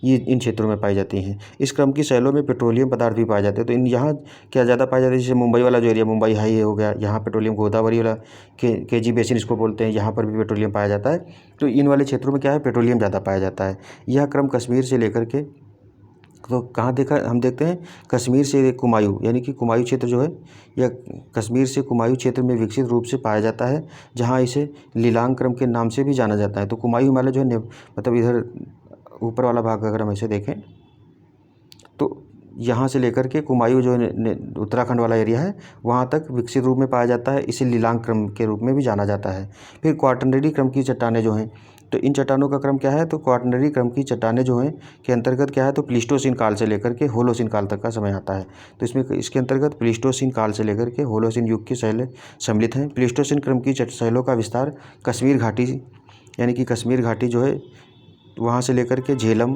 ये इन क्षेत्रों में पाई जाती हैं। इस क्रम की शैलों में पेट्रोलियम पदार्थ भी पाए जाते हैं। तो इन यहाँ क्या ज़्यादा पाए जाते हैं, जैसे मुंबई वाला जो एरिया, मुंबई हाई हो गया, यहाँ पेट्रोलियम, गोदावरी वाला केजी बेसिन इसको बोलते हैं, यहाँ पर भी पेट्रोलियम पाया जाता है। तो इन वाले क्षेत्रों में क्या है, पेट्रोलियम ज़्यादा पाया जाता है। यह क्रम कश्मीर से लेकर के, तो कहाँ देखा हम देखते हैं, कश्मीर से कुमायूं, यानी कि कुमायूं क्षेत्र जो है यह कश्मीर से कुमायूं क्षेत्र में विकसित रूप से पाया जाता है, जहाँ इसे लीलांग क्रम के नाम से भी जाना जाता है। तो कुमायूं हिमालय जो है मतलब इधर ऊपर वाला भाग अगर हम ऐसे देखें तो यहाँ से लेकर के कुमायूं जो उत्तराखंड वाला एरिया है वहाँ तक विकसित रूप में पाया जाता है, इसे लीलांग क्रम के रूप में भी जाना जाता है। फिर क्वाटरनरी क्रम की चट्टानें जो हैं, तो इन चट्टानों का क्रम क्या है, तो क्वाटरनरी क्रम की चट्टानें जो हैं के अंतर्गत क्या है, तो प्लीस्टोसीन काल से लेकर के होलोसीन काल तक का समय आता है। तो इसमें इसके अंतर्गत प्लीस्टोसीन काल से लेकर के होलोसीन युग की शैलें सम्मिलित हैं। प्लीस्टोसीन क्रम की शैलों का विस्तार कश्मीर घाटी, यानी कि कश्मीर घाटी जो है वहाँ से लेकर के झेलम,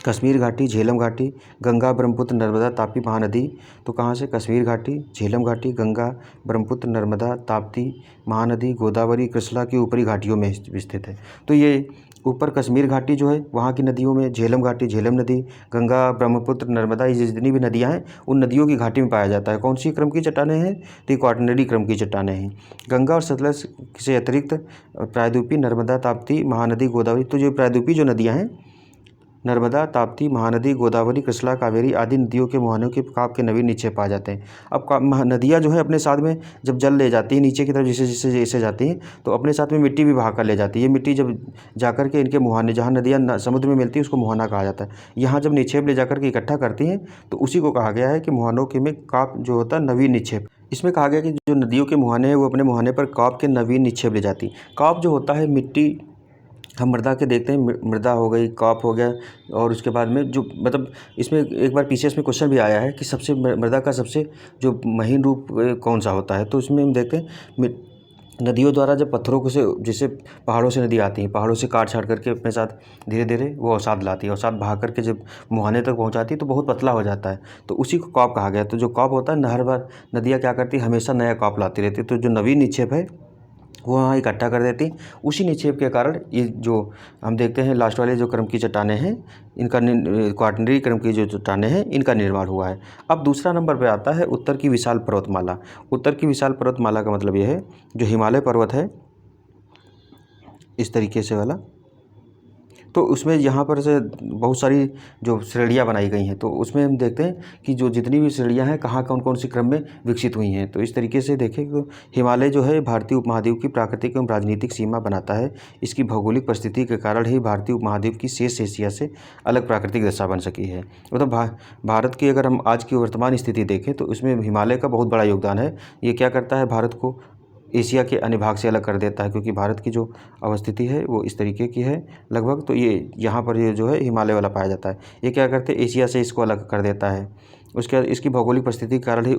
कश्मीर घाटी, झेलम घाटी, गंगा, ब्रह्मपुत्र, नर्मदा, ताप्ती महानदी, तो कहाँ से, कश्मीर घाटी, झेलम घाटी, गंगा, ब्रह्मपुत्र, नर्मदा, ताप्ती महानदी, गोदावरी, कृष्णा की ऊपरी घाटियों में स्थित है। तो ये ऊपर कश्मीर घाटी जो है वहाँ की नदियों में झेलम घाटी, झेलम नदी, गंगा, ब्रह्मपुत्र, नर्मदा, ये जितनी भी नदियाँ हैं उन नदियों की घाटी में पाया जाता है। कौन सी क्रम की चट्टानें हैं, तो क्वाटरनरी क्रम की चट्टानें हैं। गंगा और सतलज से अतिरिक्त प्रायद्वीपीय, नर्मदा, ताप्ती, महानदी, गोदावरी, तो जो प्रायद्वीपीय जो नदियाँ हैं, नर्मदा, ताप्ती, महानदी, गोदावरी, कृष्णा, कावेरी आदि नदियों के मुहानों के काप के नवीन निक्षेप पाए जाते हैं। अब नदियाँ जो है अपने साथ में जब जल ले जाती है नीचे की तरफ, जैसे जाती हैं, तो अपने साथ में मिट्टी भी बहा कर ले जाती है। ये मिट्टी जब जाकर के इनके मुहाने, जहाँ नदियाँ समुद्र में मिलती है उसको मुहाना कहा जाता है। यहाँ जब निक्षेप ले जाकर के इकट्ठा करती हैं तो उसी को कहा गया है कि मुहानों के में काप जो होता है नवीन निक्षेप। इसमें कहा गया कि जो नदियों के मुहाने हैं वो अपने मुहाने पर काप के नवीन निक्षेप ले जाती। काप जो होता है मिट्टी, हम मृदा के देखते हैं, मृदा हो गई, काप हो गया, और उसके बाद में जो मतलब इसमें एक बार पीछे इसमें क्वेश्चन भी आया है कि सबसे मृदा का सबसे जो महीन रूप कौन सा होता है। तो इसमें हम देखते हैं नदियों द्वारा जब पत्थरों को से, जैसे पहाड़ों से नदी आती है, पहाड़ों से काट छाट करके अपने साथ धीरे धीरे वो अवसाद लाती है, अवसाद बहा करके जब मुहाने तक पहुंचाती है तो बहुत पतला हो जाता है, तो उसी को कॉप कहा गया। तो जो कॉप होता है, हर बार नदियाँ क्या करती है, हमेशा नया कॉप लाती रहती है। तो जो नवीन निक्षेप है वो वहाँ इकट्ठा कर देती, उसी निक्षेप के कारण ये जो हम देखते हैं लास्ट वाले जो क्रम की चट्टानें हैं, इनका क्वाटरनरी क्रम की जो चट्टानें हैं इनका निर्माण हुआ है। अब दूसरा नंबर पे आता है उत्तर की विशाल पर्वतमाला। उत्तर की विशाल पर्वतमाला का मतलब ये है जो हिमालय पर्वत है इस तरीके से वाला, तो उसमें यहाँ पर से बहुत सारी जो श्रेणियाँ बनाई गई हैं, तो उसमें हम देखते हैं कि जो जितनी भी श्रेणियाँ हैं कहाँ कौन कौन सी क्रम में विकसित हुई हैं। तो इस तरीके से देखें तो हिमालय जो है भारतीय उपमहाद्वीप की प्राकृतिक एवं राजनीतिक सीमा बनाता है। इसकी भौगोलिक परिस्थिति के कारण ही भारतीय उपमहाद्वीप की शेष एशिया से अलग प्राकृतिक दशा बन सकी है। मतलब भारत की अगर हम आज की वर्तमान स्थिति देखें तो इसमें हिमालय का बहुत बड़ा योगदान है। ये क्या करता है, भारत को एशिया के अन्य भाग से अलग कर देता है, क्योंकि भारत की जो अवस्थिति है वो इस तरीके की है लगभग। तो ये यहाँ पर ये जो है हिमालय वाला पाया जाता है, ये क्या करते हैं, एशिया से इसको अलग कर देता है। उसके बाद इसकी भौगोलिक परिस्थिति के कारण ही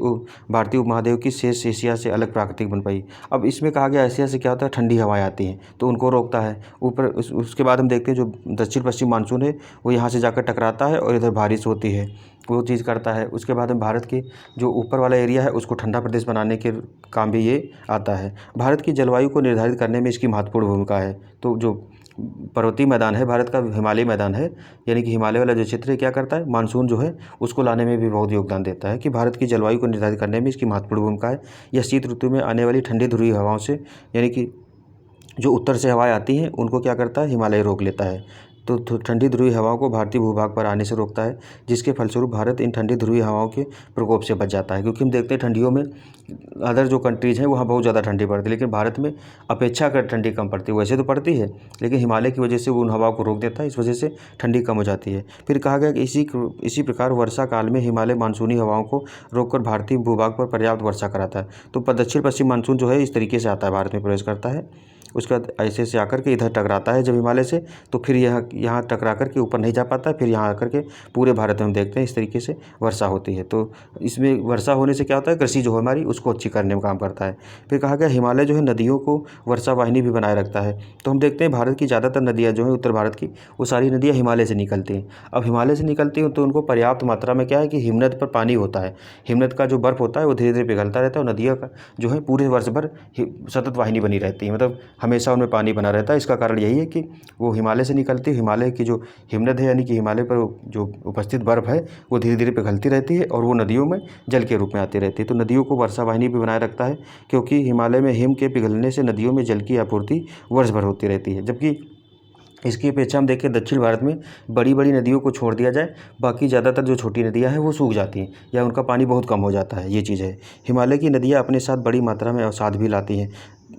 भारतीय उपमहाद्वीप की शेष एशिया से अलग प्राकृतिक बन पाई। अब इसमें कहा गया एशिया से क्या होता है, ठंडी हवाएं आती हैं तो उनको रोकता है ऊपर। उसके बाद हम देखते हैं जो दक्षिण पश्चिम मानसून है वो यहाँ से जाकर टकराता है और इधर बारिश होती है, वो चीज़ करता है। उसके बाद में भारत की जो ऊपर वाला एरिया है उसको ठंडा प्रदेश बनाने के काम भी ये आता है। भारत की जलवायु को निर्धारित करने में इसकी महत्वपूर्ण भूमिका है। तो जो पर्वतीय मैदान है भारत का, हिमालय मैदान है, यानी कि हिमालय वाला जो क्षेत्र है क्या करता है, मानसून जो है उसको लाने में भी बहुत योगदान देता है। कि भारत की जलवायु को निर्धारित करने में इसकी महत्वपूर्ण भूमिका है। यह शीत ऋतु में आने वाली ठंडी ध्रुवीय हवाओं से, यानी कि जो उत्तर से हवाएं आती हैं उनको क्या करता है, हिमालय रोक लेता है। तो ठंडी ध्रुवीय हवाओं को भारतीय भूभाग पर आने से रोकता है, जिसके फलस्वरूप भारत इन ठंडी ध्रुवीय हवाओं के प्रकोप से बच जाता है। क्योंकि हम देखते हैं ठंडियों में अदर जो कंट्रीज़ हैं वहाँ बहुत ज़्यादा ठंडी पड़ती है, लेकिन भारत में अपेक्षाकृत ठंडी कम पड़ती है। वैसे तो पड़ती है, लेकिन हिमालय की वजह से वो उन हवाओं को रोक देता है, इस वजह से ठंडी कम हो जाती है। फिर कहा गया कि इसी प्रकार वर्षा काल में हिमालय मानसूनी हवाओं को रोककर भारतीय भूभाग पर पर्याप्त वर्षा कराता है। तो दक्षिण पश्चिम मानसून जो है इस तरीके से आता है, भारत में प्रवेश करता है, उसके बाद ऐसे से आकर के इधर टकराता है जब हिमालय से, तो फिर यहाँ टकरा करके ऊपर नहीं जा पाता है, फिर यहाँ आकर के पूरे भारत में हम देखते हैं इस तरीके से वर्षा होती है। तो इसमें वर्षा होने से क्या होता है, कृषि जो है हमारी उसको अच्छी करने में काम करता है। फिर कहा गया हिमालय जो है नदियों को वर्षा वाहिनी भी बनाए रखता है। तो हम देखते हैं भारत की ज़्यादातर नदियाँ जो हैं उत्तर भारत की, वो सारी नदियाँ हिमालय से निकलती हैं। अब हिमालय से निकलती हैं तो उनको पर्याप्त मात्रा में क्या है कि हिमनद पर पानी होता है, हिमनद का जो बर्फ़ होता है वो धीरे धीरे पिघलता रहता है और नदियों का जो है पूरे वर्ष भर सतत वाहिनी बनी रहती है, मतलब हमेशा उनमें पानी बना रहता है। इसका कारण यही है कि वो हिमालय से निकलती है, हिमालय की जो हिमनद है यानी कि हिमालय पर जो उपस्थित बर्फ़ है वो धीरे धीरे पिघलती रहती है और वो नदियों में जल के रूप में आती रहती है। तो नदियों को वर्षा वाहिनी भी बनाए रखता है, क्योंकि हिमालय में हिम के पिघलने से नदियों में जल की आपूर्ति वर्ष भर होती रहती है। जबकि इसकी अपेक्षा हम देखें दक्षिण भारत में बड़ी बड़ी नदियों को छोड़ दिया जाए, बाकी ज़्यादातर जो छोटी नदियाँ हैं वो सूख जाती हैं या उनका पानी बहुत कम हो जाता है, ये चीज़ है। हिमालय की नदियाँ अपने साथ बड़ी मात्रा में अवसाद भी लाती हैं।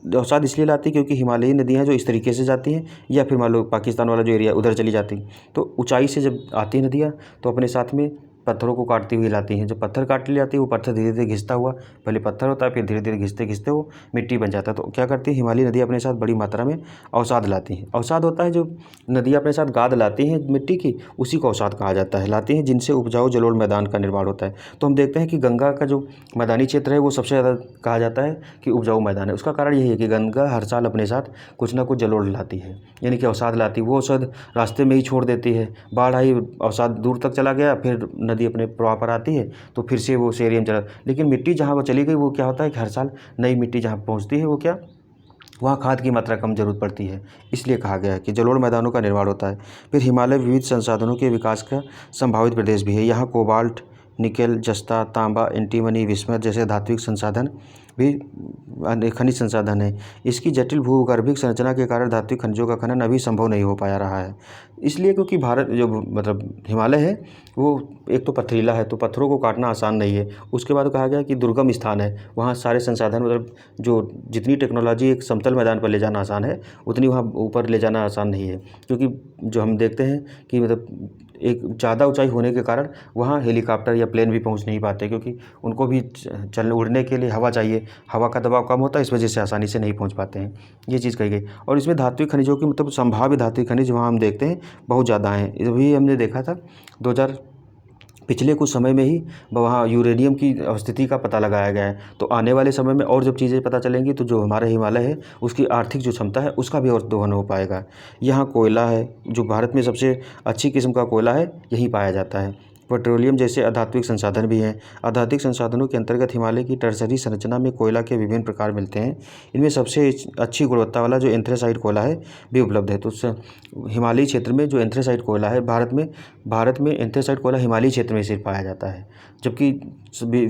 अवसाद इसलिए लाती है क्योंकि हिमालयी नदियाँ जो इस तरीके से जाती हैं, या फिर मान लो पाकिस्तान वाला जो एरिया उधर चली जाती, तो ऊंचाई से जब आती हैं नदियाँ तो अपने साथ में पत्थरों को काटती हुई लाती हैं। जब पत्थर काट ली जाती है, वो पत्थर धीरे धीरे घिसता हुआ, पहले पत्थर होता है फिर धीरे धीरे घिसते घिसते वो मिट्टी बन जाता है। तो क्या करती है हिमालयी नदियाँ अपने साथ बड़ी मात्रा में अवसाद लाती हैं। अवसाद होता है जो नदियाँ अपने साथ गाद लाती हैं मिट्टी की, उसी को अवसाद कहा जाता है, लाती हैं, जिनसे उपजाऊ जलोढ़ मैदान का निर्माण होता है। तो हम देखते हैं कि गंगा का जो मैदानी क्षेत्र है वो सबसे ज़्यादा कहा जाता है कि उपजाऊ मैदान है। उसका कारण यही है कि गंगा हर साल अपने साथ कुछ ना कुछ जलोढ़ लाती है, यानी कि अवसाद लाती है। वो अवसाद रास्ते में ही छोड़ देती है, बाढ़ आई, अवसाद दूर तक चला गया, फिर नदी अपने प्रवाह पर आती है तो फिर से वो उस एरिया में चला। लेकिन मिट्टी जहाँ वो चली गई वो क्या होता है कि हर साल नई मिट्टी जहाँ पहुँचती है वो क्या, वहाँ खाद की मात्रा कम जरूरत पड़ती है, इसलिए कहा गया है कि जलोढ़ मैदानों का निर्माण होता है। फिर हिमालय विविध संसाधनों के विकास का संभावित प्रदेश भी है। यहाँ कोबाल्ट, निकेल, जस्ता, तांबा, एंटीमनी, विस्मत जैसे धात्विक संसाधन भी खनिज संसाधन है। इसकी जटिल भूगर्भिक संरचना के कारण धात्विक खनिजों का खनन अभी संभव नहीं हो पाया रहा है। इसलिए क्योंकि भारत जो मतलब हिमालय है वो एक तो पथरीला है, तो पत्थरों को काटना आसान नहीं है। उसके बाद कहा गया कि दुर्गम स्थान है, वहाँ सारे संसाधन मतलब जो जितनी टेक्नोलॉजी एक समतल मैदान पर ले जाना आसान है उतनी वहाँ ऊपर ले जाना आसान नहीं है। क्योंकि जो हम देखते हैं कि मतलब एक ज़्यादा ऊंचाई होने के कारण वहाँ हेलीकॉप्टर या प्लेन भी पहुँच नहीं पाते, क्योंकि उनको भी चलने उड़ने के लिए हवा चाहिए, हवा का दबाव कम होता है, इस वजह से आसानी से नहीं पहुँच पाते हैं। ये चीज़ कही गई। और इसमें धात्विक खनिजों की मतलब संभाव्य धात्विक खनिज वहाँ हम देखते हैं बहुत ज़्यादा हैं। अभी हमने देखा था पिछले कुछ समय में ही वहाँ यूरेनियम की स्थिति का पता लगाया गया है। तो आने वाले समय में और जब चीज़ें पता चलेंगी तो जो हमारा हिमालय है उसकी आर्थिक जो क्षमता है उसका भी और दोहन हो पाएगा। यहाँ कोयला है, जो भारत में सबसे अच्छी किस्म का कोयला है यहीं पाया जाता है। पेट्रोलियम जैसे अधात्विक संसाधन भी हैं। अधात्विक संसाधनों के अंतर्गत हिमालय की टर्सरी संरचना में कोयला के विभिन्न प्रकार मिलते हैं। इनमें सबसे अच्छी गुणवत्ता वाला जो एंथ्रेसाइट कोयला है भी उपलब्ध है। तो हिमालयी क्षेत्र में जो एंथ्रेसाइट कोयला है, भारत में एंथ्रेसाइट कोयला हिमालयी क्षेत्र में सिर्फ पाया जाता है। जबकि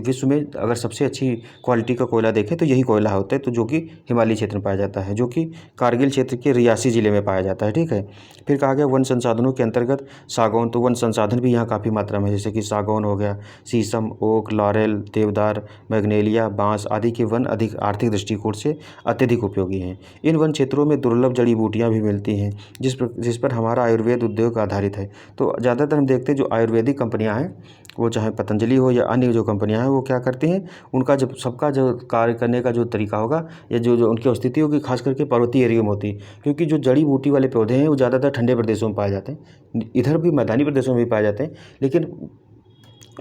विश्व में अगर सबसे अच्छी क्वालिटी का कोयला देखें तो यही कोयला होता है, तो जो कि हिमालयी क्षेत्र में पाया जाता है, जो कि कारगिल क्षेत्र के रियासी ज़िले में पाया जाता है। ठीक है। फिर कहा गया वन संसाधनों के अंतर्गत सागौन, तो वन संसाधन भी यहाँ काफ़ी मात्रा में, जैसे कि सागौन हो गया, शीशम, ओक, लॉरेल, देवदार, मैग्नेलिया, बांस आदि के वन अधिक आर्थिक दृष्टिकोण से अत्यधिक उपयोगी हैं। इन वन क्षेत्रों में दुर्लभ जड़ी बूटियाँ भी मिलती हैं जिस पर हमारा आयुर्वेद उद्योग आधारित है। तो ज़्यादातर हम देखते हैं जो आयुर्वेदिक कंपनियाँ हैं वो चाहे पतंजलि हो या अन्य जो कंपनियां हैं वो क्या करती हैं, उनका जब सबका जो कार्य करने का जो तरीका होगा या जो उनकी स्थिति होगी खास करके पर्वतीय एरिया में होती है। क्योंकि जो जड़ी बूटी वाले पौधे हैं वो ज़्यादातर ठंडे प्रदेशों में पाए जाते हैं, इधर भी मैदानी प्रदेशों में भी पाए जाते हैं, लेकिन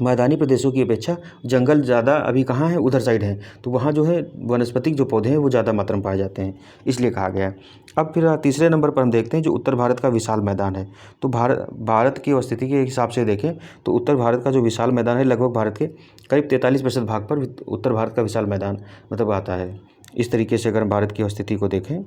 मैदानी प्रदेशों की अपेक्षा जंगल ज़्यादा अभी कहाँ है, उधर साइड है, तो वहाँ जो है वनस्पतिक जो पौधे हैं वो ज़्यादा मात्रा में पाए जाते हैं, इसलिए कहा गया है। अब फिर तीसरे नंबर पर हम देखते हैं जो उत्तर भारत का विशाल मैदान है। तो भारत की स्थिति के हिसाब से देखें तो उत्तर भारत का जो विशाल मैदान है लगभग भारत के करीब 43% भाग पर उत्तर भारत का विशाल मैदान मतलब आता है। इस तरीके से अगर भारत की स्थिति को देखें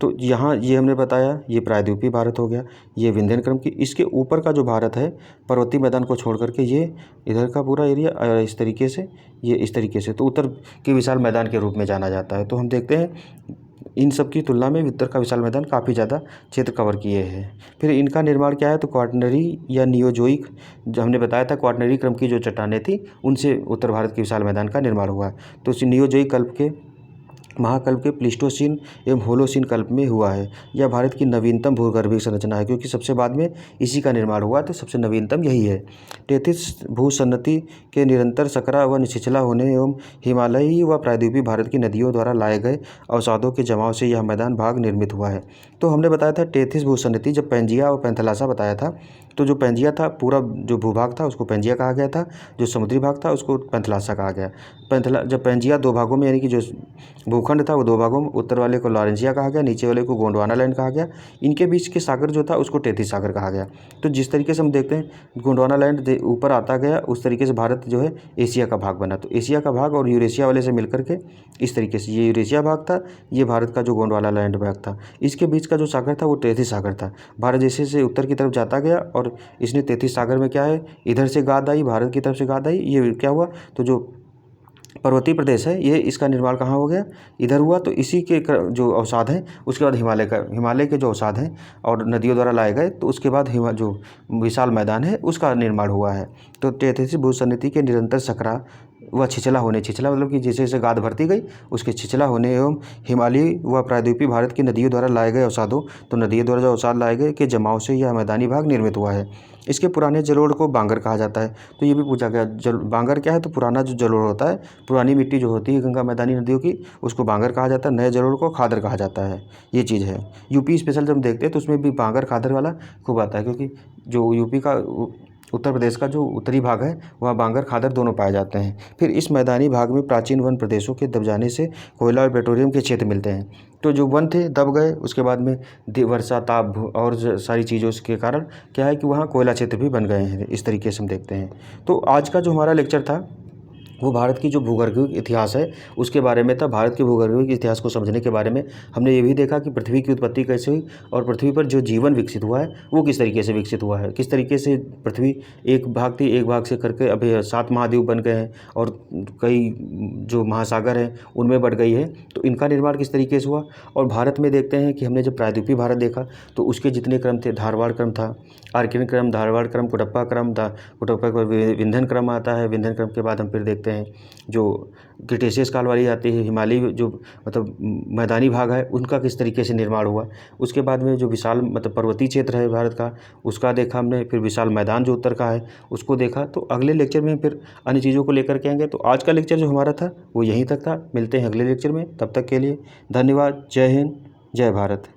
तो यहाँ ये हमने बताया, ये प्रायद्वीपीय भारत हो गया, ये विंध्यन क्रम की, इसके ऊपर का जो भारत है पर्वतीय मैदान को छोड़ करके ये इधर का पूरा एरिया इस तरीके से, ये इस तरीके से, तो उत्तर के विशाल मैदान के रूप में जाना जाता है। तो हम देखते हैं इन सब की तुलना में उत्तर का विशाल मैदान काफ़ी ज़्यादा क्षेत्र कवर किए हैं। फिर इनका निर्माण क्या है, तो क्वाटरनरी या नियोजोइक, जो हमने बताया था क्वाटरनरी क्रम की जो चट्टानें थी उनसे उत्तर भारत के विशाल मैदान का निर्माण हुआ है। तो इस नियोजोइक कल्प के महाकल्प के प्लीस्टोसीन एवं होलोसीन कल्प में हुआ है। यह भारत की नवीनतम भूगर्भीय संरचना है, क्योंकि सबसे बाद में इसी का निर्माण हुआ, तो सबसे नवीनतम यही है। टेथिस भूसन्नति के निरंतर सकरा व छिछला होने एवं हिमालयी व प्रायद्वीपीय भारत की नदियों द्वारा लाए गए अवसादों के जमाव से यह मैदान भाग निर्मित हुआ है। तो हमने बताया था टेथिस भूसन्नति, जब पैंजिया और पैंथलासा बताया था, तो जो पैंजिया था पूरा जो भूभाग था उसको पैंजिया कहा गया था, जो समुद्री भाग था उसको पैंथलासा कहा गया। जब पैंजिया दो भागों में, यानी कि जो भूखंड था वो दो भागों में, उत्तर वाले को लॉरेंसिया कहा गया, नीचे वाले को गोंडवाना लैंड कहा गया। इनके बीच के सागर जो था उसको टेथिस सागर कहा गया। तो जिस तरीके से हम देखते हैं गोंडवाना लैंड ऊपर आता गया, उस तरीके से भारत जो है एशिया का भाग बना। तो एशिया का भाग और यूरेशिया वाले से मिलकर के इस तरीके से ये यूरेशिया भाग था, ये भारत का जो गोंडवाना लैंड भाग था। इसके बीच का जो सागर था वो टेथिस सागर था। भारत जैसे से उत्तर की तरफ जाता गया और इसने टेथिस सागर में क्या है, इधर से गाद आई, भारत की तरफ से गाद आई, ये क्या हुआ, तो जो पर्वतीय प्रदेश है ये, इसका निर्माण कहाँ हो गया, इधर हुआ। तो इसी के जो अवसाद हैं उसके बाद हिमालय के जो अवसाद हैं और नदियों द्वारा लाए गए, तो उसके बाद जो विशाल मैदान है उसका निर्माण हुआ है। तो टेथिस भूसन्नति के निरंतर सकरा व छिछला होने, छिछला मतलब कि जैसे जैसे गाद भरती गई उसके छिछला होने एवं हिमालयी व प्रायद्वीपीय भारत की नदियों द्वारा लाए गए अवसादों, तो नदियों द्वारा जो अवसाद लाए गए के जमाव से यह मैदानी भाग निर्मित हुआ है। इसके पुराने जलोढ़ को बांगर कहा जाता है। तो ये भी पूछा गया, बांगर क्या है, तो पुराना जो जलोढ़ होता है, पुरानी मिट्टी जो होती है गंगा मैदानी नदियों की, उसको बांगर कहा जाता है। नए जलोढ़ को खादर कहा जाता है। ये चीज़ है। यूपी स्पेशल जब देखते हैं तो उसमें भी बांगर खादर वाला खूब आता है, क्योंकि जो यूपी का उत्तर प्रदेश का जो उत्तरी भाग है वहाँ बांगर खादर दोनों पाए जाते हैं। फिर इस मैदानी भाग में प्राचीन वन प्रदेशों के दब जाने से कोयला और पेट्रोलियम के क्षेत्र मिलते हैं। तो जो वन थे दब गए, उसके बाद में वर्षा ताप और सारी चीज़ों के कारण क्या है कि वहाँ कोयला क्षेत्र भी बन गए हैं। इस तरीके से हम देखते हैं। तो आज का जो हमारा लेक्चर था वो भारत की जो भूगर्भीय इतिहास है उसके बारे में था। भारत के भूगर्भीय इतिहास को समझने के बारे में हमने ये भी देखा कि पृथ्वी की उत्पत्ति कैसे हुई और पृथ्वी पर जो जीवन विकसित हुआ है वो किस तरीके से विकसित हुआ है, किस तरीके से पृथ्वी एक भाग थी, एक भाग से करके अभी 7 महाद्वीप बन गए हैं और कई जो महासागर हैं उनमें बढ़ गई है। तो इनका निर्माण किस तरीके से हुआ। और भारत में देखते हैं कि हमने जब प्रायद्वीपीय भारत देखा तो उसके जितने क्रम थे, धारवाड़ क्रम था, आर्किन क्रम, धारवाड़ क्रम, कुटप्पा क्रम, कुटप्पा का विंध्यन क्रम आता है। विंध्यन क्रम के बाद हम फिर देखते हैं जो क्रिटेशियस काल वाली आती है, हिमालयी जो मतलब मैदानी भाग है उनका किस तरीके से निर्माण हुआ। उसके बाद में जो विशाल मतलब पर्वतीय क्षेत्र है भारत का उसका देखा हमने। फिर विशाल मैदान जो उत्तर का है उसको देखा। तो अगले लेक्चर में फिर अन्य चीज़ों को लेकर के आएंगे। तो आज का लेक्चर जो हमारा था वो यहीं तक था। मिलते हैं अगले लेक्चर में, तब तक के लिए धन्यवाद। जय हिंद, जय भारत।